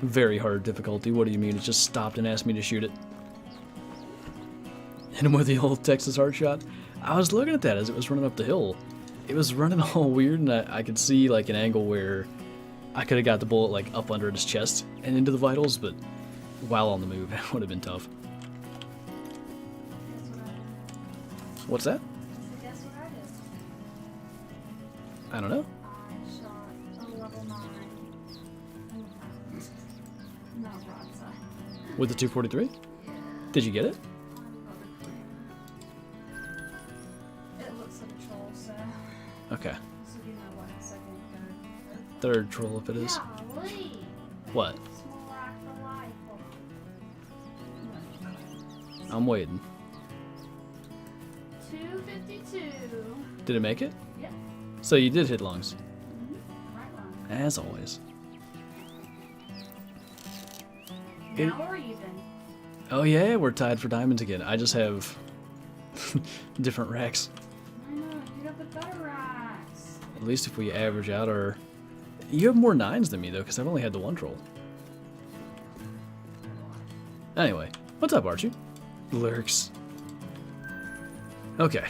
very hard difficulty. What do you mean? It just stopped and asked me to shoot it. Hit him with the old Texas heart shot. I was looking at that as it was running up the hill. It was running all weird, and I could see like an angle where I could have got the bullet like up under his chest and into the vitals, but while on the move, it would have been tough. What's that? So guess what I did? I don't know. I shot a level 9. Not broadside. With the 243? Yeah. Did you get it? I'm probably clear. It looks like a troll, so. Okay. So you know what? Second, third. Third troll if it is. Golly. What? Small rock for life. Hold on. I'm waiting. 252. Did it make it? Yep. So you did hit lungs. Right one. As always. Now we're even. Oh yeah, we're tied for diamonds again. I just have different racks. I know, you got the better racks. At least if we average out our... You have more 9s than me though, because I've only had the 1 troll. Anyway, what's up, Archie? Lurks. Okay.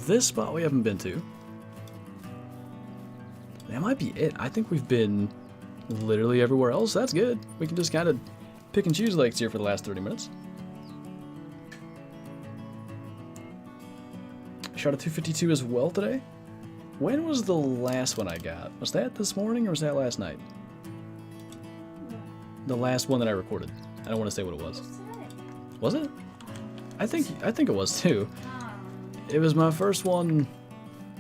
This spot we haven't been to. That might be it. I think we've been literally everywhere else. That's good. We can just kind of pick and choose lakes here for the last 30 minutes. I shot a 252 as well today. When was the last one I got? Was that this morning or was that last night? The last one that I recorded. I don't want to say what it was. Was it? I think it was too. It was my first one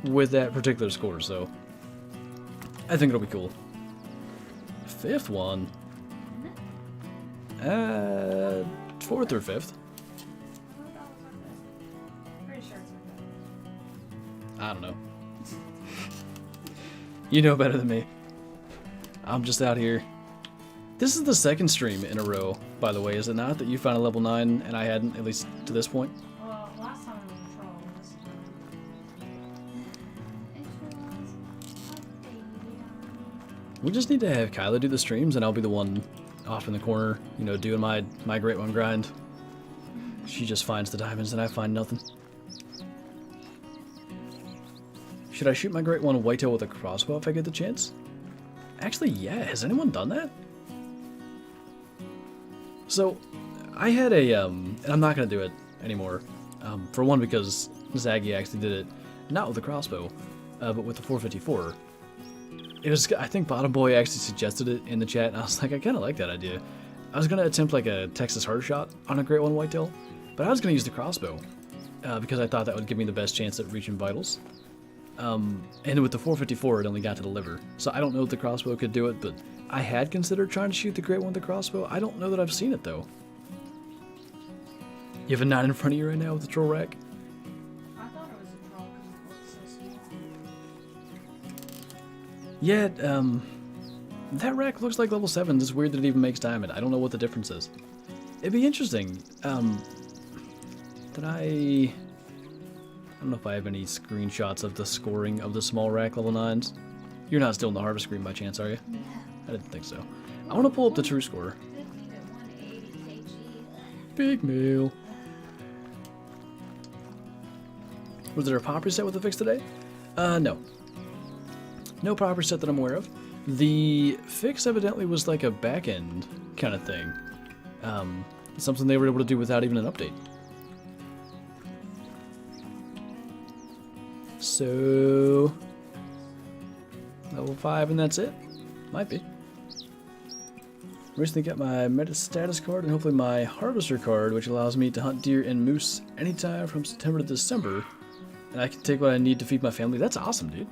with that particular score, so I think it'll be cool. 5th one. 4th or 5th. Pretty sure it's I don't know. You know better than me. I'm just out here. This is the second stream in a row, by the way, is it not? That you found a level 9 and I hadn't, at least to this point? well, last time it was a troll. This time it was a baby. We just need to have Kyla do the streams and I'll be the one off in the corner, you know, doing my great one grind. She just finds the diamonds and I find nothing. Should I shoot my great one whitetail with a crossbow if I get the chance? Actually, yeah. Has anyone done that? So, I had a, and I'm not going to do it anymore. For one, because Zaggy actually did it, not with a crossbow, but with the 454. It was, I think Bottom Boy actually suggested it in the chat, and I was like, I kind of like that idea. I was going to attempt like a Texas hard shot on a great one whitetail, but I was going to use the crossbow, because I thought that would give me the best chance at reaching vitals. And with the 454, it only got to the liver. So I don't know if the crossbow could do it, but I had considered trying to shoot the great one with the crossbow. I don't know that I've seen it, though. You have a 9 in front of you right now with the troll rack? I thought it was a troll because it looked so small. Yeah, that rack looks like level 7. It's weird that it even makes diamond. I don't know what the difference is. It'd be interesting. Did I don't know if I have any screenshots of the scoring of the small rack level 9s. You're not still in the harvest screen by chance, are you? Yeah. I didn't think so. I want to pull up the true score. 50 to 180 kg. Big meal. Was there a pop reset with the fix today? No. No pop reset that I'm aware of. The fix evidently was like a back-end kind of thing. Something they were able to do without even an update. So, level 5 and that's it? Might be. Recently got my meta status card and hopefully my harvester card, which allows me to hunt deer and moose anytime from September to December. And I can take what I need to feed my family. That's awesome, dude.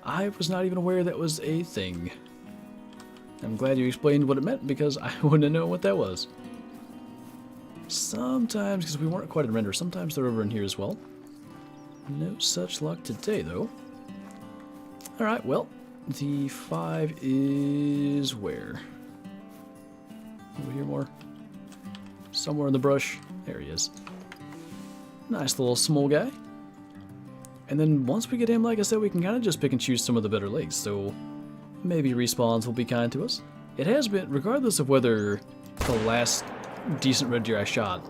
I was not even aware that was a thing. I'm glad you explained what it meant because I wouldn't have known what that was. Sometimes, because we weren't quite in render, sometimes they're over in here as well. No such luck today, though. Alright, well, the 5 is where? Over here more? Somewhere in the brush. There he is. Nice little small guy. And then once we get him, like I said, we can kind of just pick and choose some of the better lakes, so maybe respawns will be kind to us. It has been, regardless of whether the last decent red deer I shot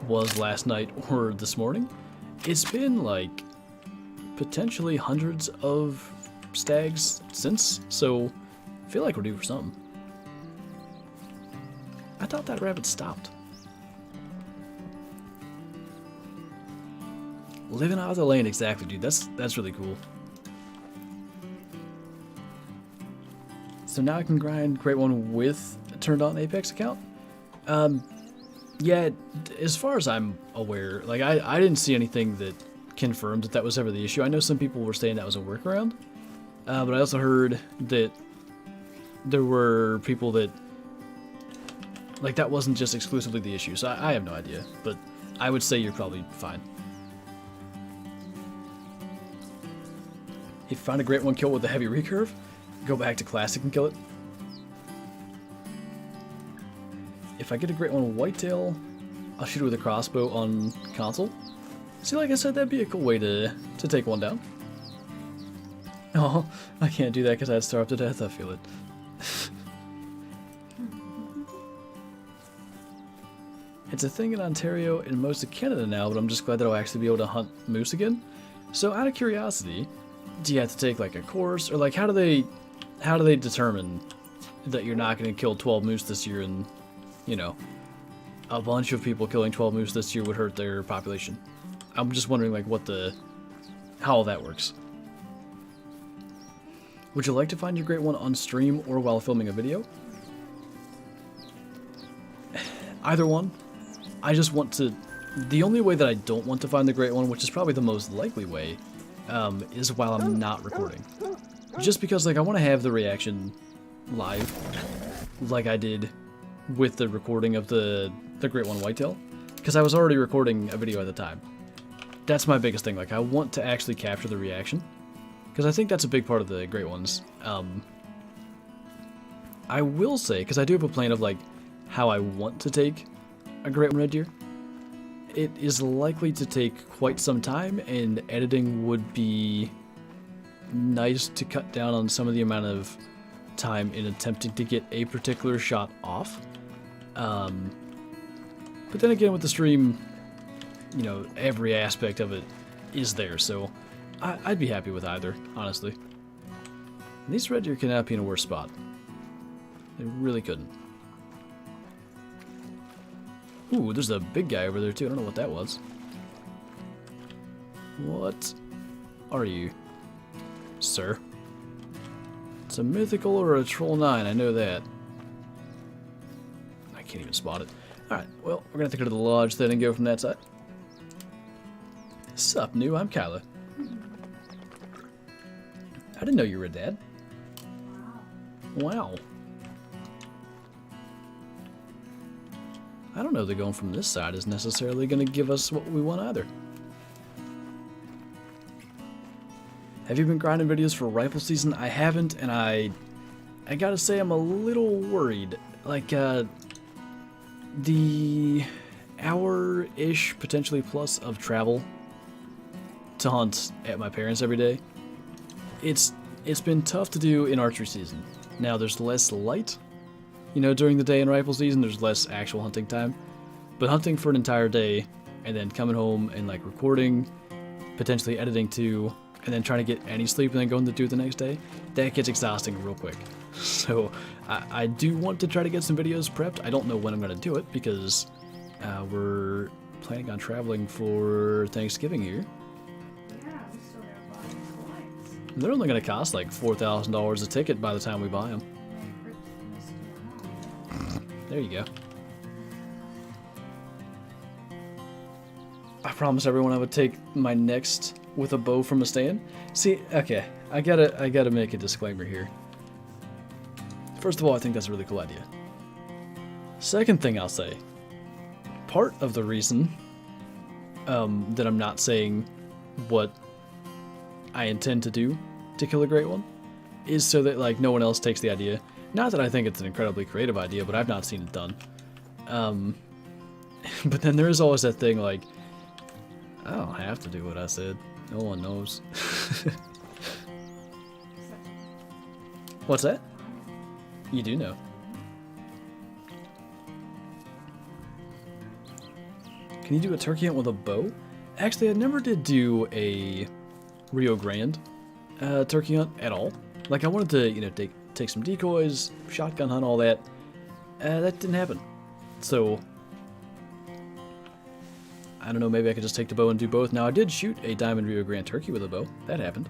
was last night or this morning, it's been like potentially hundreds of stags since, so I feel like we're due for something. I thought that rabbit stopped. Living out of the lane, exactly, dude. That's really cool. So now I can grind Great One with a turned on Apex account. Yeah, as far as I'm aware, like I didn't see anything that confirmed that was ever the issue. I know some people were saying that was a workaround, but I also heard that there were people that, like, that wasn't just exclusively the issue. So I have no idea, but I would say you're probably fine. If you find a Great One kill with a heavy recurve, go back to Classic and kill it. If I get a Great One whitetail, I'll shoot it with a crossbow on console. See, like I said, that'd be a cool way to take one down. Oh, I can't do that because I'd starve to death, I feel it. It's a thing in Ontario and most of Canada now, but I'm just glad that I'll actually be able to hunt moose again. So out of curiosity, do you have to take like a course, or like how do they determine that you're not going to kill 12 moose this year, and you know, a bunch of people killing 12 moose this year would hurt their population? I'm just wondering like how all that works. Would you like to find your Great One on stream or while filming a video? Either one. I just want to... The only way that I don't want to find the Great One, which is probably the most likely way, is while I'm not recording. Just because, like, I want to have the reaction live, like I did with the recording of the Great One whitetail, because I was already recording a video at the time. That's my biggest thing. Like, I want to actually capture the reaction, because I think that's a big part of the Great Ones. I will say, because I do have a plan of, like, how I want to take a Great One red deer. It is likely to take quite some time, and editing would be nice to cut down on some of the amount of time in attempting to get a particular shot off. But then again, with the stream, you know, every aspect of it is there, so I'd be happy with either, honestly. And these red deer cannot be in a worse spot. They really couldn't. Ooh, there's a big guy over there too. I don't know what that was. What are you, sir? It's a mythical or a troll 9, I know that. I can't even spot it. Alright, well, we're gonna have to go to the lodge then and go from that side. Sup, new? I'm Kyla. I didn't know you were a dad. Wow. I don't know that going from this side is necessarily going to give us what we want either. Have you been grinding videos for rifle season? I haven't, and I gotta say I'm a little worried. Like, the hour-ish, potentially plus, of travel to hunt at my parents' every day, it's been tough to do in archery season. Now, there's less light. You know, during the day in rifle season, there's less actual hunting time. But hunting for an entire day, and then coming home and, like, recording, potentially editing too, and then trying to get any sleep and then going to do it the next day, that gets exhausting real quick. So, I do want to try to get some videos prepped. I don't know when I'm going to do it, because we're planning on traveling for Thanksgiving here. Yeah, we still gotta buy these flights. They're only going to cost, like, $4,000 a ticket by the time we buy them. There you go. I promised everyone I would take my next with a bow from a stand. See, okay, I gotta make a disclaimer here. First of all, I think that's a really cool idea. Second thing I'll say, part of the reason that I'm not saying what I intend to do to kill a Great One is so that, like, no one else takes the idea. Not that I think it's an incredibly creative idea, but I've not seen it done. But then there is always that thing, like, I don't have to do what I said. No one knows. What's that? You do know. Can you do a turkey hunt with a bow? Actually, I never did do a Rio Grande turkey hunt at all. Like, I wanted to, you know, take some decoys, shotgun hunt, all that. That didn't happen. So, I don't know, maybe I could just take the bow and do both. Now, I did shoot a Diamond Rio Grande turkey with a bow. That happened.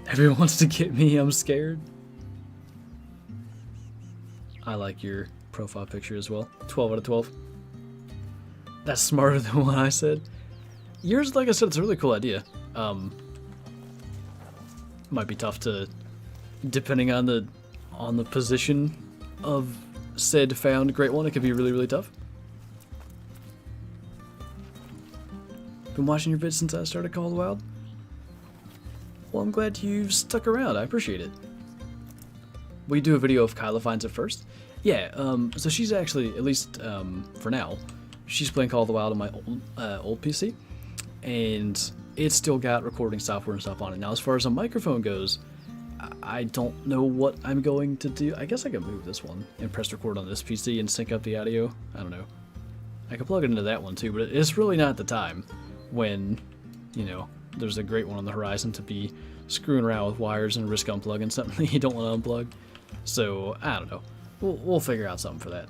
Everyone wants to get me, I'm scared. I like your profile picture as well. 12 out of 12. That's smarter than what I said. Yours, like I said, it's a really cool idea. Might be tough to, depending on the position of said found great one, it could be really, really tough. Been watching your vids since I started Call of the Wild. Well, I'm glad you've stuck around. I appreciate it. Will you do a video if Kyla finds it first? Yeah, so she's actually, at least for now, she's playing Call of the Wild on my old PC, and it's still got recording software and stuff on it. Now, as far as a microphone goes, I don't know what I'm going to do. I guess I could move this one and press record on this PC and sync up the audio. I don't know. I could plug it into that one too, but it's really not the time when, you know, there's a great one on the horizon to be screwing around with wires and risk unplugging something that you don't want to unplug. So, I don't know. We'll figure out something for that.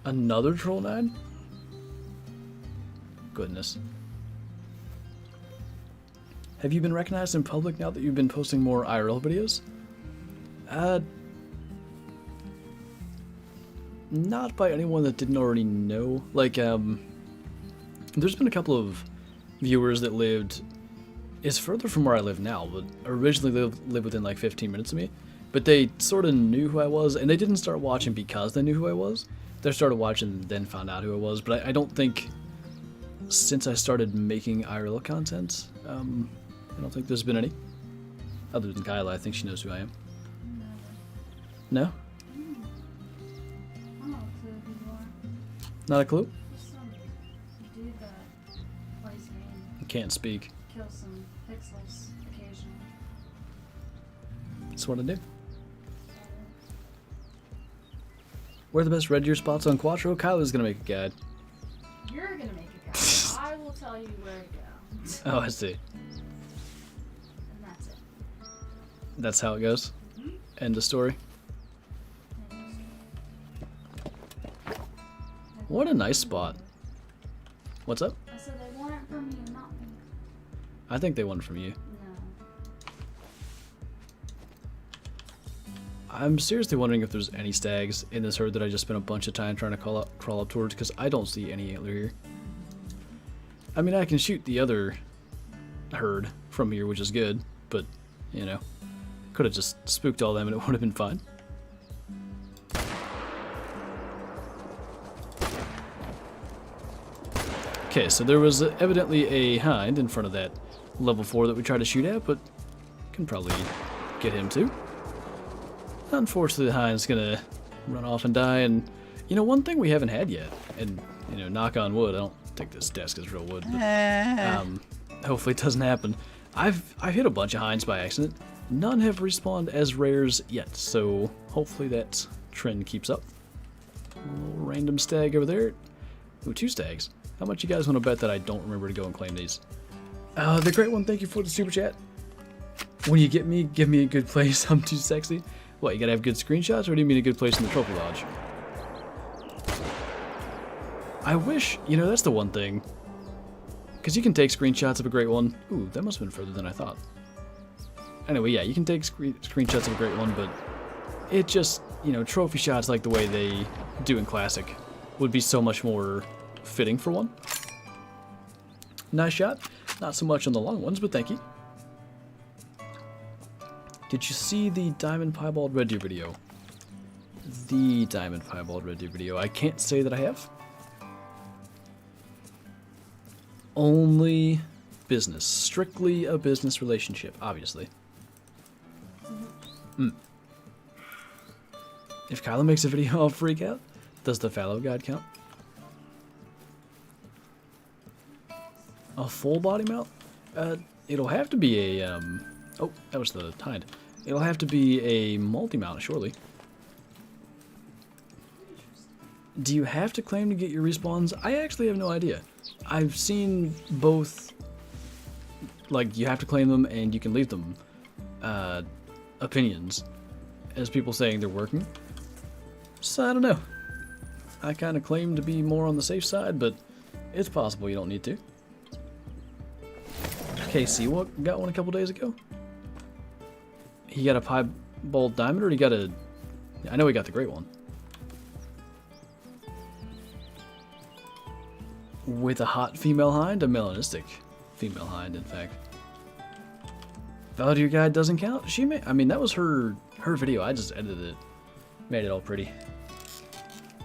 Another Troll 9? Goodness. Have you been recognized in public now that you've been posting more IRL videos? Not by anyone that didn't already know. Like, there's been a couple of viewers that lived, it's further from where I live now, but originally lived within like 15 minutes of me. But they sort of knew who I was, and they didn't start watching because they knew who I was. They started watching and then found out who I was, but I don't think, since I started making IRL content, I don't think there's been any. Other than Kyla, I think she knows who I am. No? Not a clue? Just some dude that plays game. Can't speak. Kill some pixels occasionally. That's what I do. Where are the best red deer spots on Quattro? Kyla's gonna make a guide. You're gonna make a guide. I will tell you where to go. Oh, I see. And that's it. That's how it goes? End of story. What a nice spot. What's up? I said they want it from you, not me. I think they want it from you. No. I'm seriously wondering if there's any stags in this herd that I just spent a bunch of time trying to crawl up towards, because I don't see any antler here. I mean, I can shoot the other herd from here, which is good, but, you know, could have just spooked all them and it would have been fine. Okay, so there was evidently a hind in front of that level 4 that we tried to shoot at, but can probably get him too. Unfortunately, the hind's gonna run off and die, and, you know, one thing we haven't had yet, and, you know, knock on wood, I don't think this desk is real wood, but hopefully it doesn't happen. I've hit a bunch of hinds by accident. None have respawned as rares yet, so hopefully that trend keeps up. A little random stag over there. Ooh, 2 stags. How much you guys want to bet that I don't remember to go and claim these? The great one, thank you for the super chat. When you get me, give me a good place. I'm too sexy. What, you gotta have good screenshots, or do you mean a good place in the trophy lodge? I wish, you know, that's the one thing. Because you can take screenshots of a great one. Ooh, that must have been further than I thought. Anyway, yeah, you can take screenshots of a great one, but it just, you know, trophy shots like the way they do in Classic would be so much more fitting for one. Nice shot. Not so much on the long ones, but thank you. Did you see the Diamond Piebald Red Deer video? The Diamond Piebald Red Deer video. I can't say that I have. Only business. Strictly a business relationship, obviously. If Kyla makes a video, I'll freak out. Does the fallow guide count? A full body mount? It'll have to be a, oh, that was the hind. It'll have to be a multi-mount, surely. Do you have to claim to get your respawns? I actually have no idea. I've seen both, like, you have to claim them and you can leave them, opinions, as people saying they're working. So I don't know. I kind of claim to be more on the safe side, but it's possible you don't need to. KC got one a couple days ago. He got a piebald diamond, or he got a... I know he got the great one. With a hot female hind, a melanistic female hind, in fact. Value guide doesn't count. She may... I mean, that was her video. I just edited it. Made it all pretty.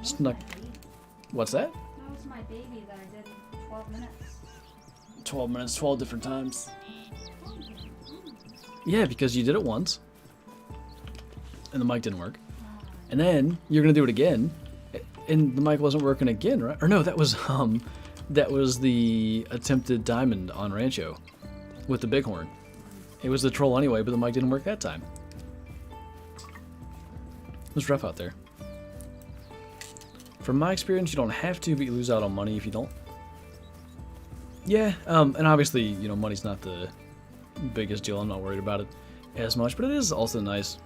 Snuck... What's that? That was my baby that I did in 12 minutes. 12 minutes, 12 different times. Yeah, because you did it once. And the mic didn't work. And then you're going to do it again. And the mic wasn't working again, right? Or no, that was the attempted diamond on Rancho. With the bighorn. It was the troll anyway, but the mic didn't work that time. It was rough out there. From my experience, you don't have to, but you lose out on money if you don't. Yeah, and obviously, you know, money's not the biggest deal. I'm not worried about it as much, but it is also nice.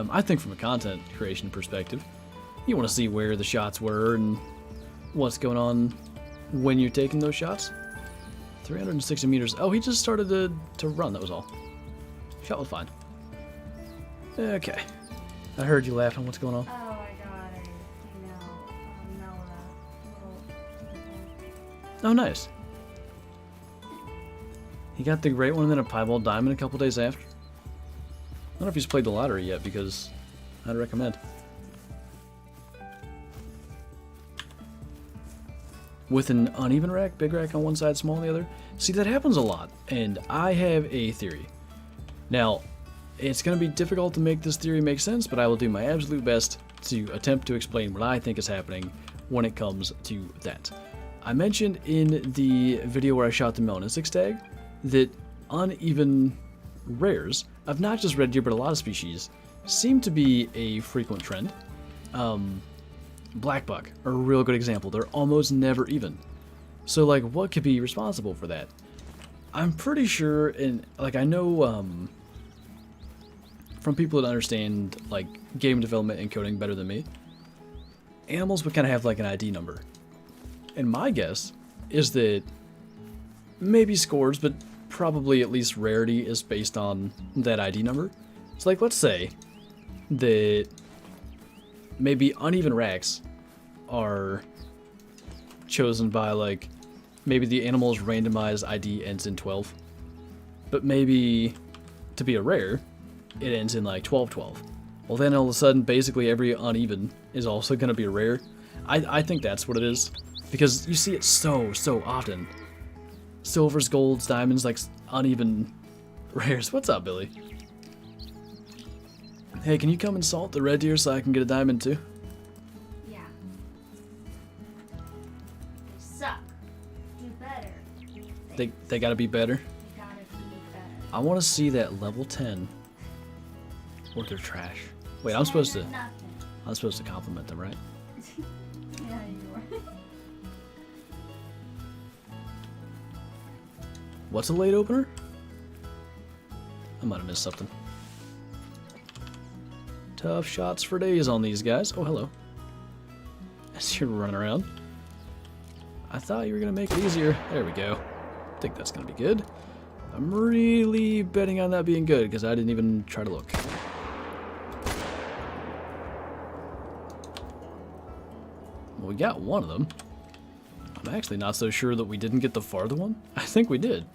I think from a content creation perspective, you want to see where the shots were and what's going on when you're taking those shots. 360 meters. Oh, he just started to run, that was all. Shot was fine. Okay. I heard you laughing. What's going on? Oh, I got a female Mela. Oh, nice. He got the great one and then a piebald diamond a couple days after. I don't know if he's played the lottery yet, because I'd recommend. With an uneven rack, big rack on one side, small on the other. See, that happens a lot, and I have a theory. Now, it's going to be difficult to make this theory make sense, but I will do my absolute best to attempt to explain what I think is happening when it comes to that. I mentioned in the video where I shot the melanistics tag that uneven rares of not just red deer but a lot of species seem to be a frequent trend. Black buck are a real good example. They're almost never even. So like, what could be responsible for that? I'm pretty sure, and like I know from people that understand like game development and coding better than me, animals would kind of have like an ID number. And my guess is that maybe scores, but probably at least rarity is based on that ID number. So like, let's say that maybe uneven racks are chosen by like, maybe the animal's randomized ID ends in 12, but maybe to be a rare, it ends in like 1212. Well, then all of a sudden, basically every uneven is also going to be a rare. I think that's what it is, because you see it so often. Silvers, golds, diamonds, like uneven rares. What's up, Billy? Hey, can you come and salt the red deer so I can get a diamond too? Yeah. They suck. Do better. They gotta be better. They gotta be better. I want to see that level 10. Or they're trash. Wait, I'm supposed to compliment them, right? Yeah, you are. What's a late opener? I might have missed something. Tough shots for days on these guys. Oh, hello. As you're running around. I thought you were going to make it easier. There we go. I think that's going to be good. I'm really betting on that being good, because I didn't even try to look. Well, we got one of them. I'm actually not so sure that we didn't get the farther one. I think we did.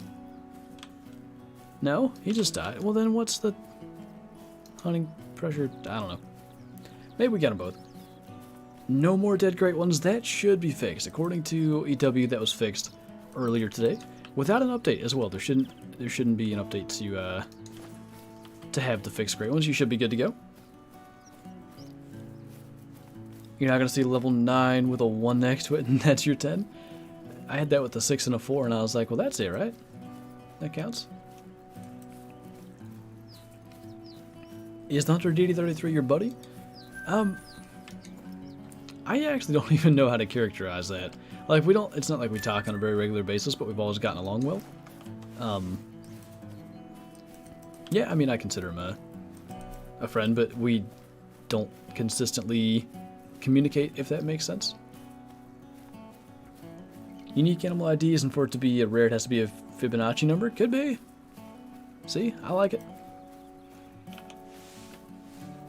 No? He just died. Well, then what's the hunting pressure? I don't know. Maybe we got them both. No more dead great ones. That should be fixed. According to EW, that was fixed earlier today. Without an update as well. There shouldn't be an update to have the fixed great ones. You should be good to go. You're not going to see level 9 with a 1 next to it, and that's your 10. I had that with a 6 and a 4, and I was like, well, that's it, right? That counts. Is the Hunter DD33 your buddy? I actually don't even know how to characterize that. Like, it's not like we talk on a very regular basis, but we've always gotten along well. Yeah, I mean, I consider him a friend, but we don't consistently communicate, if that makes sense. Unique animal IDs, and for it to be a rare, it has to be a Fibonacci number? Could be. See? I like it.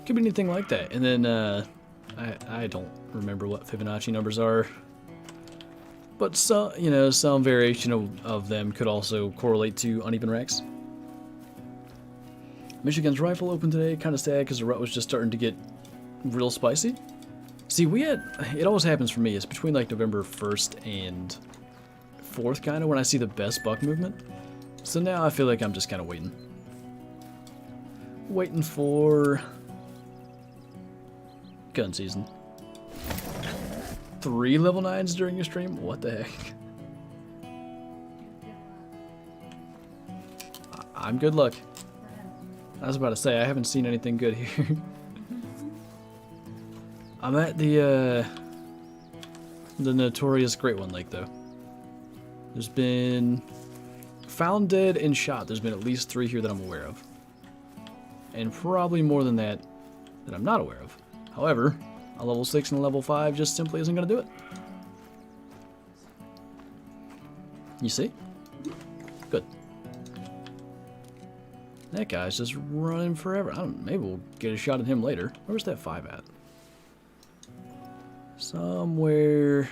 Could be anything like that. And then, I don't remember what Fibonacci numbers are. But some, you know, some variation of them could also correlate to uneven racks. Michigan's rifle opened today. Kind of sad because the rut was just starting to get real spicy. See, it always happens for me. It's between like November 1st and 4th kind of when I see the best buck movement. So now I feel like I'm just kind of waiting. Waiting for gun season. 3 level 9s during your stream? What the heck? I'm good luck. I was about to say, I haven't seen anything good here. I'm at the notorious Great One Lake, though. There's been found dead and shot. There's been at least 3 here that I'm aware of. And probably more than that I'm not aware of. However, a level 6 and a level 5 just simply isn't going to do it. You see? Good. That guy's just running forever. Maybe we'll get a shot at him later. Where's that 5 at? Somewhere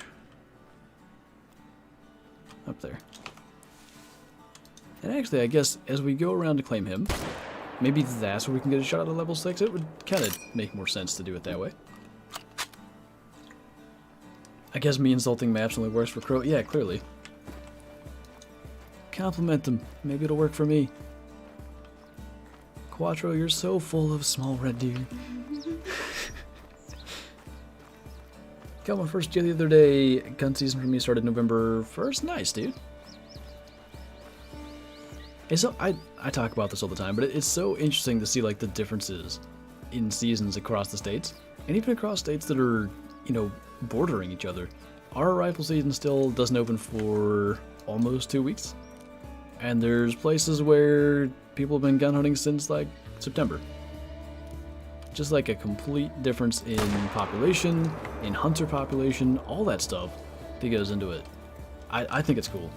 up there. And actually, I guess as we go around to claim him, maybe that's where we can get a shot at a level 6. It would kind of make more sense to do it that way. I guess me insulting maps only works for Crow. Yeah, clearly. Compliment them. Maybe it'll work for me. Quattro, you're so full of small red deer. Got my first deer the other day. Gun season for me started November 1st. Nice, dude. It's so, I talk about this all the time, but it's so interesting to see like the differences in seasons across the states, and even across states that are, you know, bordering each other. Our rifle season still doesn't open for almost 2 weeks, and there's places where people have been gun hunting since like September. Just like a complete difference in population, in hunter population, all that stuff that goes into it. I think it's cool.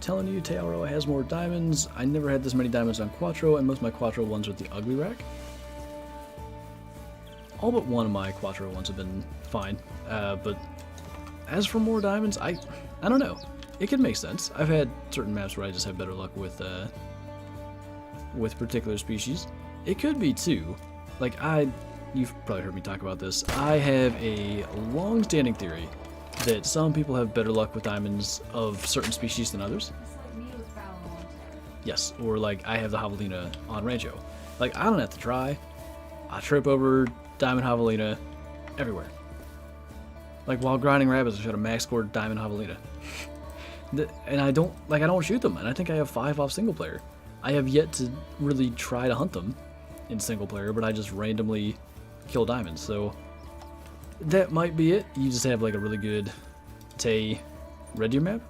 Telling you, Tailrow has more diamonds. I never had this many diamonds on Quattro, and most of my Quattro ones are the ugly rack. All but one of my Quattro ones have been fine. But as for more diamonds, I don't know. It could make sense. I've had certain maps where I just have better luck with particular species. It could be too. Like you've probably heard me talk about this. I have a long-standing theory that some people have better luck with diamonds of certain species than others. It's like me with Beano. Yes, or like I have the javelina on Rancho. Like I don't have to try. I trip over diamond javelina everywhere. Like while grinding rabbits, I shot a max score diamond javelina. And I don't shoot them, and I think I have 5 off single player. I have yet to really try to hunt them in single player, but I just randomly kill diamonds, so that might be it. You just have like a really good Tay red deer map.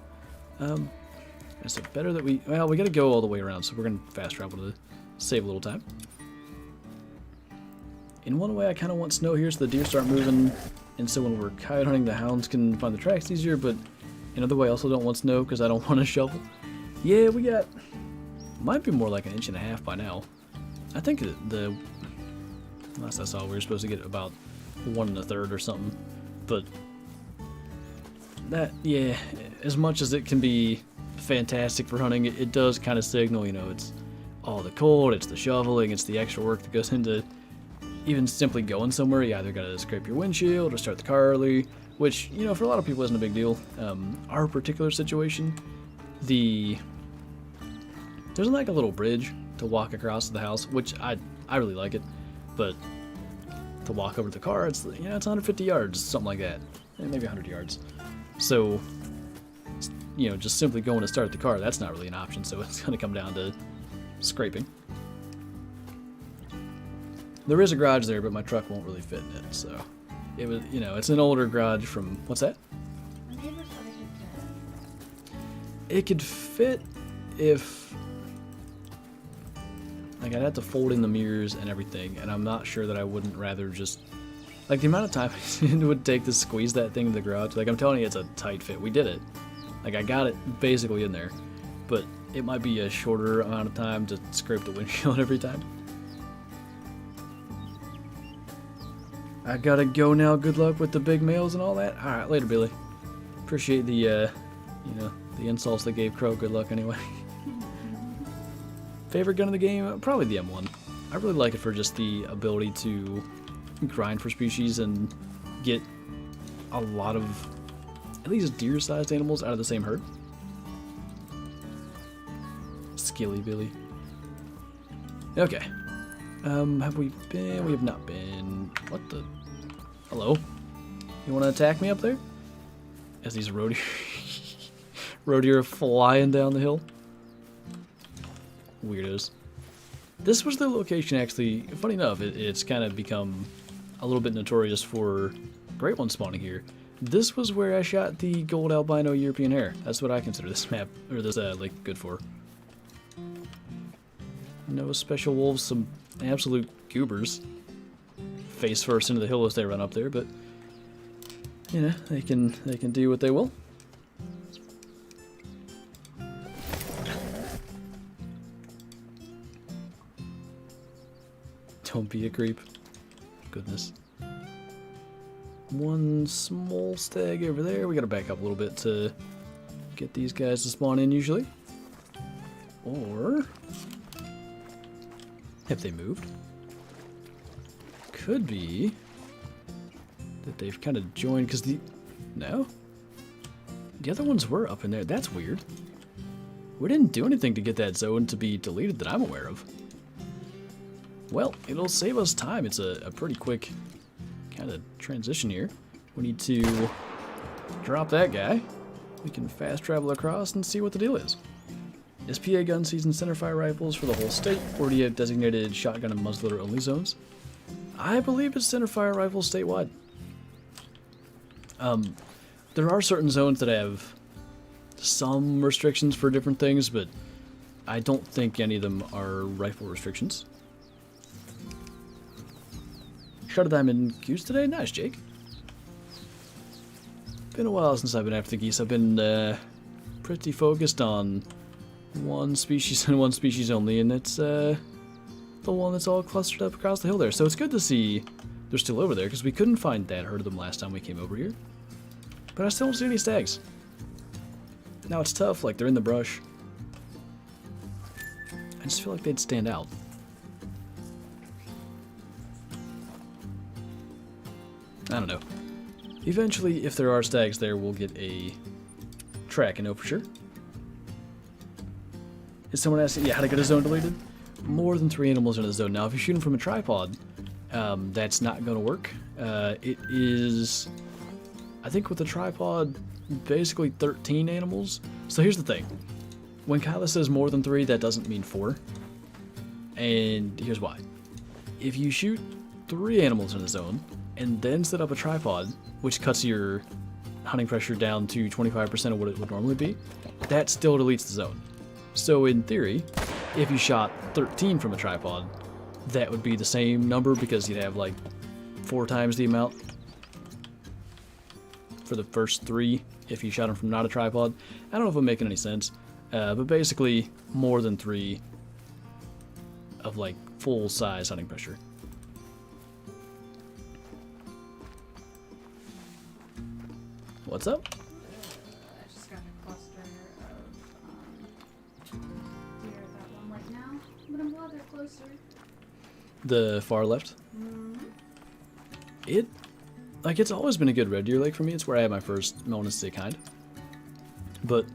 Is it better that we gotta go all the way around, so we're gonna fast travel to save a little time. In one way, I kind of want snow here so the deer start moving, and so when we're coyote hunting, the hounds can find the tracks easier, but another way, I also don't want snow because I don't want to shovel. Yeah, we got, might be more like 1.5 inches by now. I think the last I saw, we were supposed to get about 1 1/3 or something, but that, yeah, as much as it can be fantastic for hunting, it does kind of signal, you know, it's all the cold, it's the shoveling, it's the extra work that goes into even simply going somewhere. You either gotta scrape your windshield or start the car early, which, you know, for a lot of people isn't a big deal. Our particular situation, there's like a little bridge to walk across the house, which I really like it, but to walk over to the car, it's 150 yards, something like that, maybe 100 yards. So, you know, just simply going to start the car, that's not really an option. So it's going to come down to scraping. There is a garage there, but my truck won't really fit in it. So it was, you know, it's an older garage from, what's that? My neighbor said it could fit. It could fit if Like, I'd have to fold in the mirrors and everything, and I'm not sure that I wouldn't rather just... Like, the amount of time it would take to squeeze that thing to the garage, like, I'm telling you, it's a tight fit. We did it. Like, I got it basically in there, but it might be a shorter amount of time to scrape the windshield every time. I gotta go now. Good luck with the big mails and all that. Alright, later, Billy. Appreciate the, you know, the insults they gave Crow. Good luck anyway. Favorite gun in the game? Probably the M1. I really like it for just the ability to grind for species and get a lot of at least deer-sized animals out of the same herd. Skilly Billy. Okay. Have we been? We have not been. What the? Hello? You want to attack me up there? As these road deer are flying down the hill. Weirdos. This was the location, actually. Funny enough, it's kind of become a little bit notorious for great ones spawning here. This was where I shot the gold albino European hare. That's what I consider this map, or this lake, good for. No special wolves, some absolute goobers. Face first into the hill as they run up there, but you know, they can do what they will. Don't be a creep. Goodness. One small stag over there. We gotta back up a little bit to get these guys to spawn in usually. Or have they moved? Could be that they've kind of joined because no? The other ones were up in there. That's weird. We didn't do anything to get that zone to be deleted that I'm aware of. Well, it'll save us time. It's a pretty quick kind of transition here. We need to drop that guy. We can fast travel across and see what the deal is. Is PA gun season centerfire rifles for the whole state, or do you have designated shotgun and muzzleloader only zones? I believe it's centerfire rifles statewide. There are certain zones that have some restrictions for different things, but I don't think any of them are rifle restrictions. Shot a diamond goose today? Nice, Jake. Been a while since I've been after the geese. I've been pretty focused on one species and one species only, and it's the one that's all clustered up across the hill there. So it's good to see they're still over there, because we couldn't find that herd of them last time we came over here. But I still don't see any stags. Now it's tough, like they're in the brush. I just feel like they'd stand out. I don't know. Eventually, if there are stags there, we'll get a track, I know for sure. Is someone asking, yeah, how to get a zone deleted? More than 3 animals in a zone. Now, if you shoot them from a tripod, that's not going to work. It is, I think with the tripod, basically 13 animals. So here's the thing. When Kyla says more than 3, that doesn't mean 4. And here's why. If you shoot 3 animals in a zone, and then set up a tripod, which cuts your hunting pressure down to 25% of what it would normally be, that still deletes the zone. So in theory, if you shot 13 from a tripod, that would be the same number because you'd have like 4 times the amount for the first 3 if you shot them from not a tripod. I don't know if I'm making any sense, but basically more than 3 of like full size hunting pressure. What's up? I just got a cluster of deer at that one right now, but I'm glad they're closer. The far left? Mm-hmm. It's always been a good red deer lake for me. It's where I had my first melanistic hind. But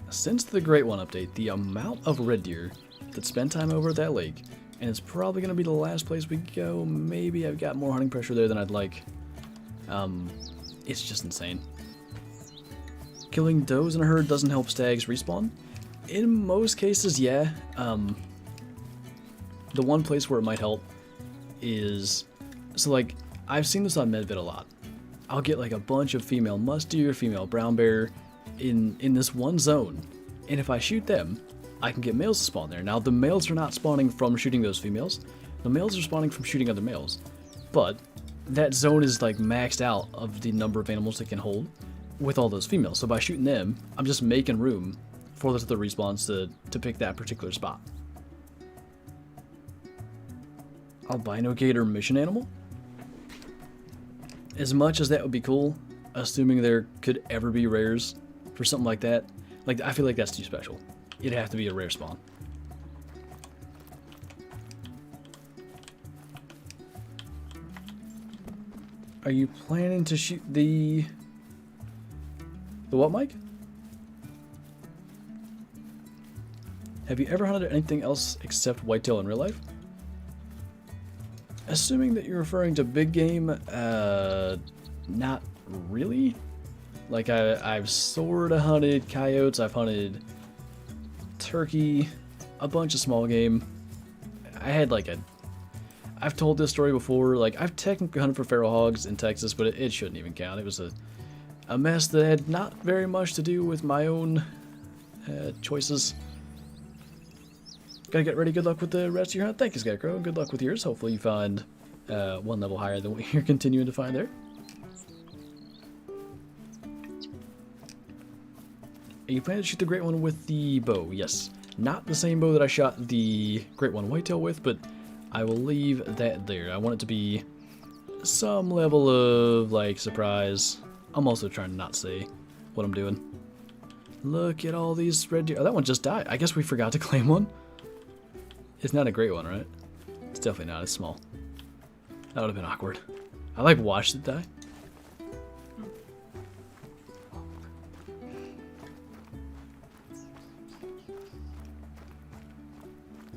since the Great One update, the amount of red deer that spend time over at that lake, and it's probably going to be the last place we go. Maybe I've got more hunting pressure there than I'd like. It's just insane. Killing does in a herd doesn't help stags respawn. In most cases, yeah. The one place where it might help is, so like, I've seen this on Medvid a lot. I'll get like a bunch of female musk deer, female brown bear in this one zone, and if I shoot them, I can get males to spawn there. Now, the males are not spawning from shooting those females. The males are spawning from shooting other males. But that zone is like maxed out of the number of animals it can hold with all those females. So by shooting them, I'm just making room for the respawns to pick that particular spot. Albino gator mission animal? As much as that would be cool, assuming there could ever be rares for something like that, like I feel like that's too special. It'd have to be a rare spawn. Are you planning to shoot the what, Mike? Have you ever hunted anything else except whitetail in real life? Assuming that you're referring to big game, not really. Like I've sorta hunted coyotes, I've hunted turkey, a bunch of small game. I had like I've told this story before, like I've technically hunted for feral hogs in Texas, but it shouldn't even count. It was a mess that had not very much to do with my own choices. Gotta get ready. Good luck with the rest of your hunt. Thank you, Scarecrow. Good luck with yours. Hopefully you find one level higher than what you're continuing to find there. Are you planning to shoot the great one with the bow? Yes. Not the same bow that I shot the great one whitetail with, but I will leave that there. I want it to be some level of, like, surprise. I'm also trying to not say what I'm doing. Look at all these red deer. Oh, that one just died. I guess we forgot to claim one. It's not a great one, right? It's definitely not. It's small. That would have been awkward. I, like, watched it die.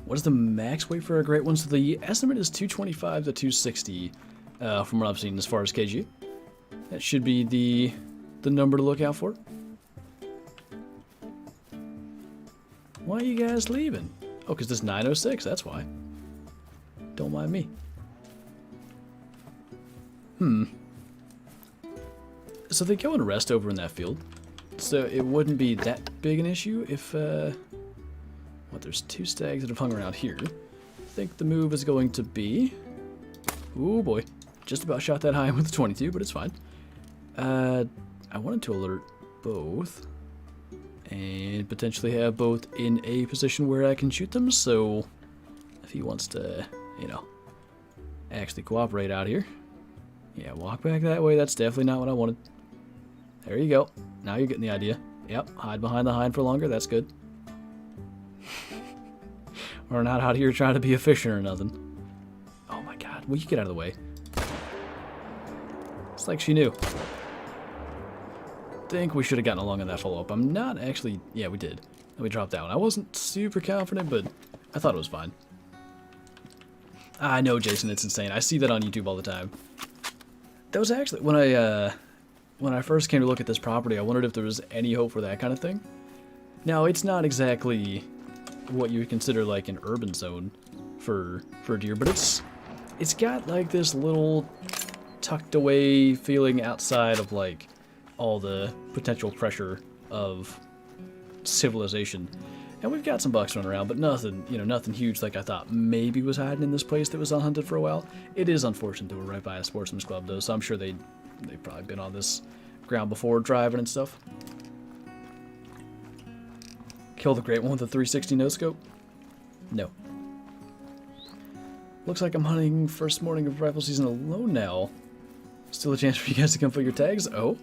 What is the max weight for a great one? So the estimate is 225 to 260 from what I've seen as far as kg. That should be the number to look out for. Why are you guys leaving? Oh, because it's 9:06, that's why. Don't mind me. So they go and rest over in that field. So it wouldn't be that big an issue if, what, there's 2 stags that have hung around here. I think the move is going to be... Ooh boy, just about shot that high with the 22, but it's fine. I wanted to alert both. And potentially have both in a position where I can shoot them, so if he wants to, you know, actually cooperate out here. Yeah, walk back that way, that's definitely not what I wanted. There you go. Now you're getting the idea. Yep, hide behind the hind for longer, that's good. We're not out here trying to be efficient or nothing. Oh my god, will you get out of the way? It's like she knew. Think we should have gotten along on that follow-up. I'm not actually... Yeah, we did. And we dropped down. I wasn't super confident, but I thought it was fine. I know, Jason, it's insane. I see that on YouTube all the time. That was actually... When I first came to look at this property, I wondered if there was any hope for that kind of thing. Now, it's not exactly what you would consider like an urban zone for deer, but it's got like this little tucked away feeling outside of like all the potential pressure of civilization. And we've got some bucks running around, but nothing, you know, nothing huge like I thought maybe was hiding in this place that was unhunted for a while. It is unfortunate that we're right by a sportsman's club though, so I'm sure they've probably been on this ground before driving and stuff. Kill the great one with a 360 no scope? No. Looks like I'm hunting first morning of rifle season alone now. Still a chance for you guys to come put your tags? Oh.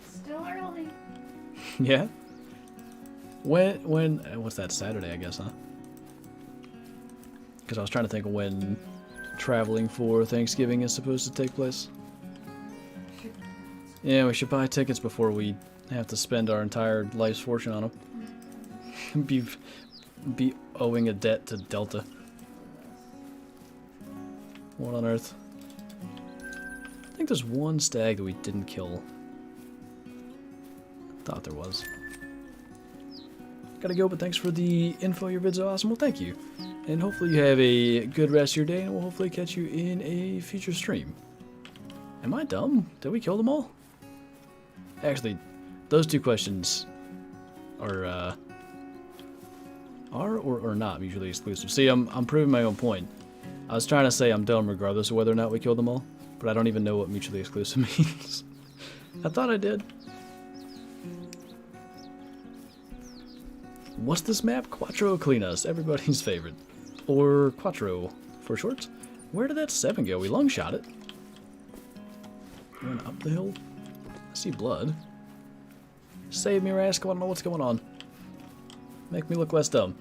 Still early. Yeah? When, what's that, Saturday, I guess, huh? Because I was trying to think of when traveling for Thanksgiving is supposed to take place. Yeah, we should buy tickets before we have to spend our entire life's fortune on them. be owing a debt to Delta. What on earth? I think there's one stag that we didn't kill. Thought there was. Gotta go, but thanks for the info. Your vids are awesome. Well, thank you. And hopefully you have a good rest of your day, and we'll hopefully catch you in a future stream. Am I dumb? Did we kill them all? Actually, those two questions are or not mutually exclusive. See, I'm proving my own point. I was trying to say I'm dumb regardless of whether or not we kill them all, but I don't even know what mutually exclusive means. I thought I did. What's this map? Quattro Cleanas, everybody's favorite. Or Quattro for short. Where did that 7 go? We long shot it. Going up the hill. I see blood. Save me, Rask. I want to know what's going on. Make me look less dumb.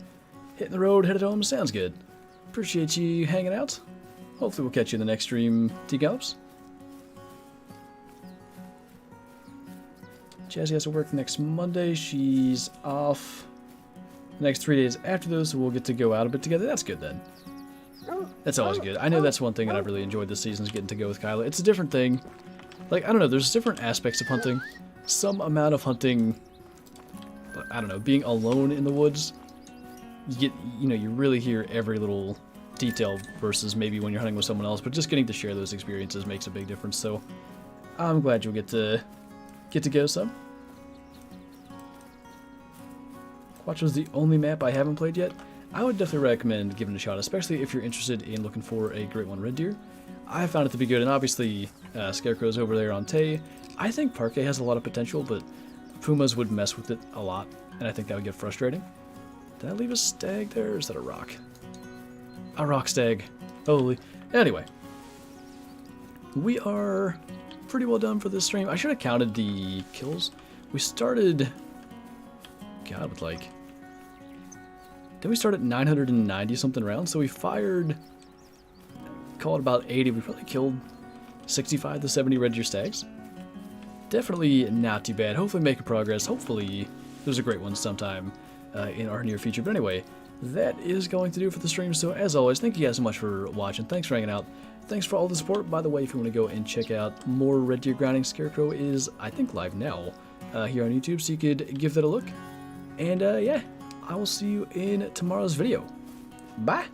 Hitting the road, headed home. Sounds good. Appreciate you hanging out. Hopefully we'll catch you in the next stream, T-Gallops. Jazzy has to work next Monday. She's off the next 3 days after those, so we'll get to go out a bit together. That's good then. That's always good. I know that's one thing that I've really enjoyed this season is getting to go with Kyla. It's a different thing. Like, I don't know, there's different aspects of hunting. Some amount of hunting, I don't know, being alone in the woods, you get, you know, you really hear every little detail versus maybe when you're hunting with someone else, but just getting to share those experiences makes a big difference, so I'm glad you'll get to go some. Quattro's the only map I haven't played yet. I would definitely recommend giving it a shot, especially if you're interested in looking for a Great One Red Deer. I found it to be good, and obviously Scarecrow's over there on Tay. I think Parquet has a lot of potential, but Pumas would mess with it a lot, and I think that would get frustrating. Did I leave a stag there, or is that a rock? A rock stag. Holy. Anyway. We are pretty well done for this stream. I should have counted the kills. We started... God, with like... Did we start at 990 something rounds? So we fired... Call it about 80. We probably killed 65 to 70 red deer stags. Definitely not too bad. Hopefully making progress. Hopefully there's a great one sometime in our near future. But anyway, that is going to do it for the stream. So as always, thank you guys so much for watching. Thanks for hanging out. Thanks for all the support. By the way, if you want to go and check out more red deer grinding, Scarecrow is, I think, live now here on YouTube. So you could give that a look. And yeah, I will see you in tomorrow's video. Bye!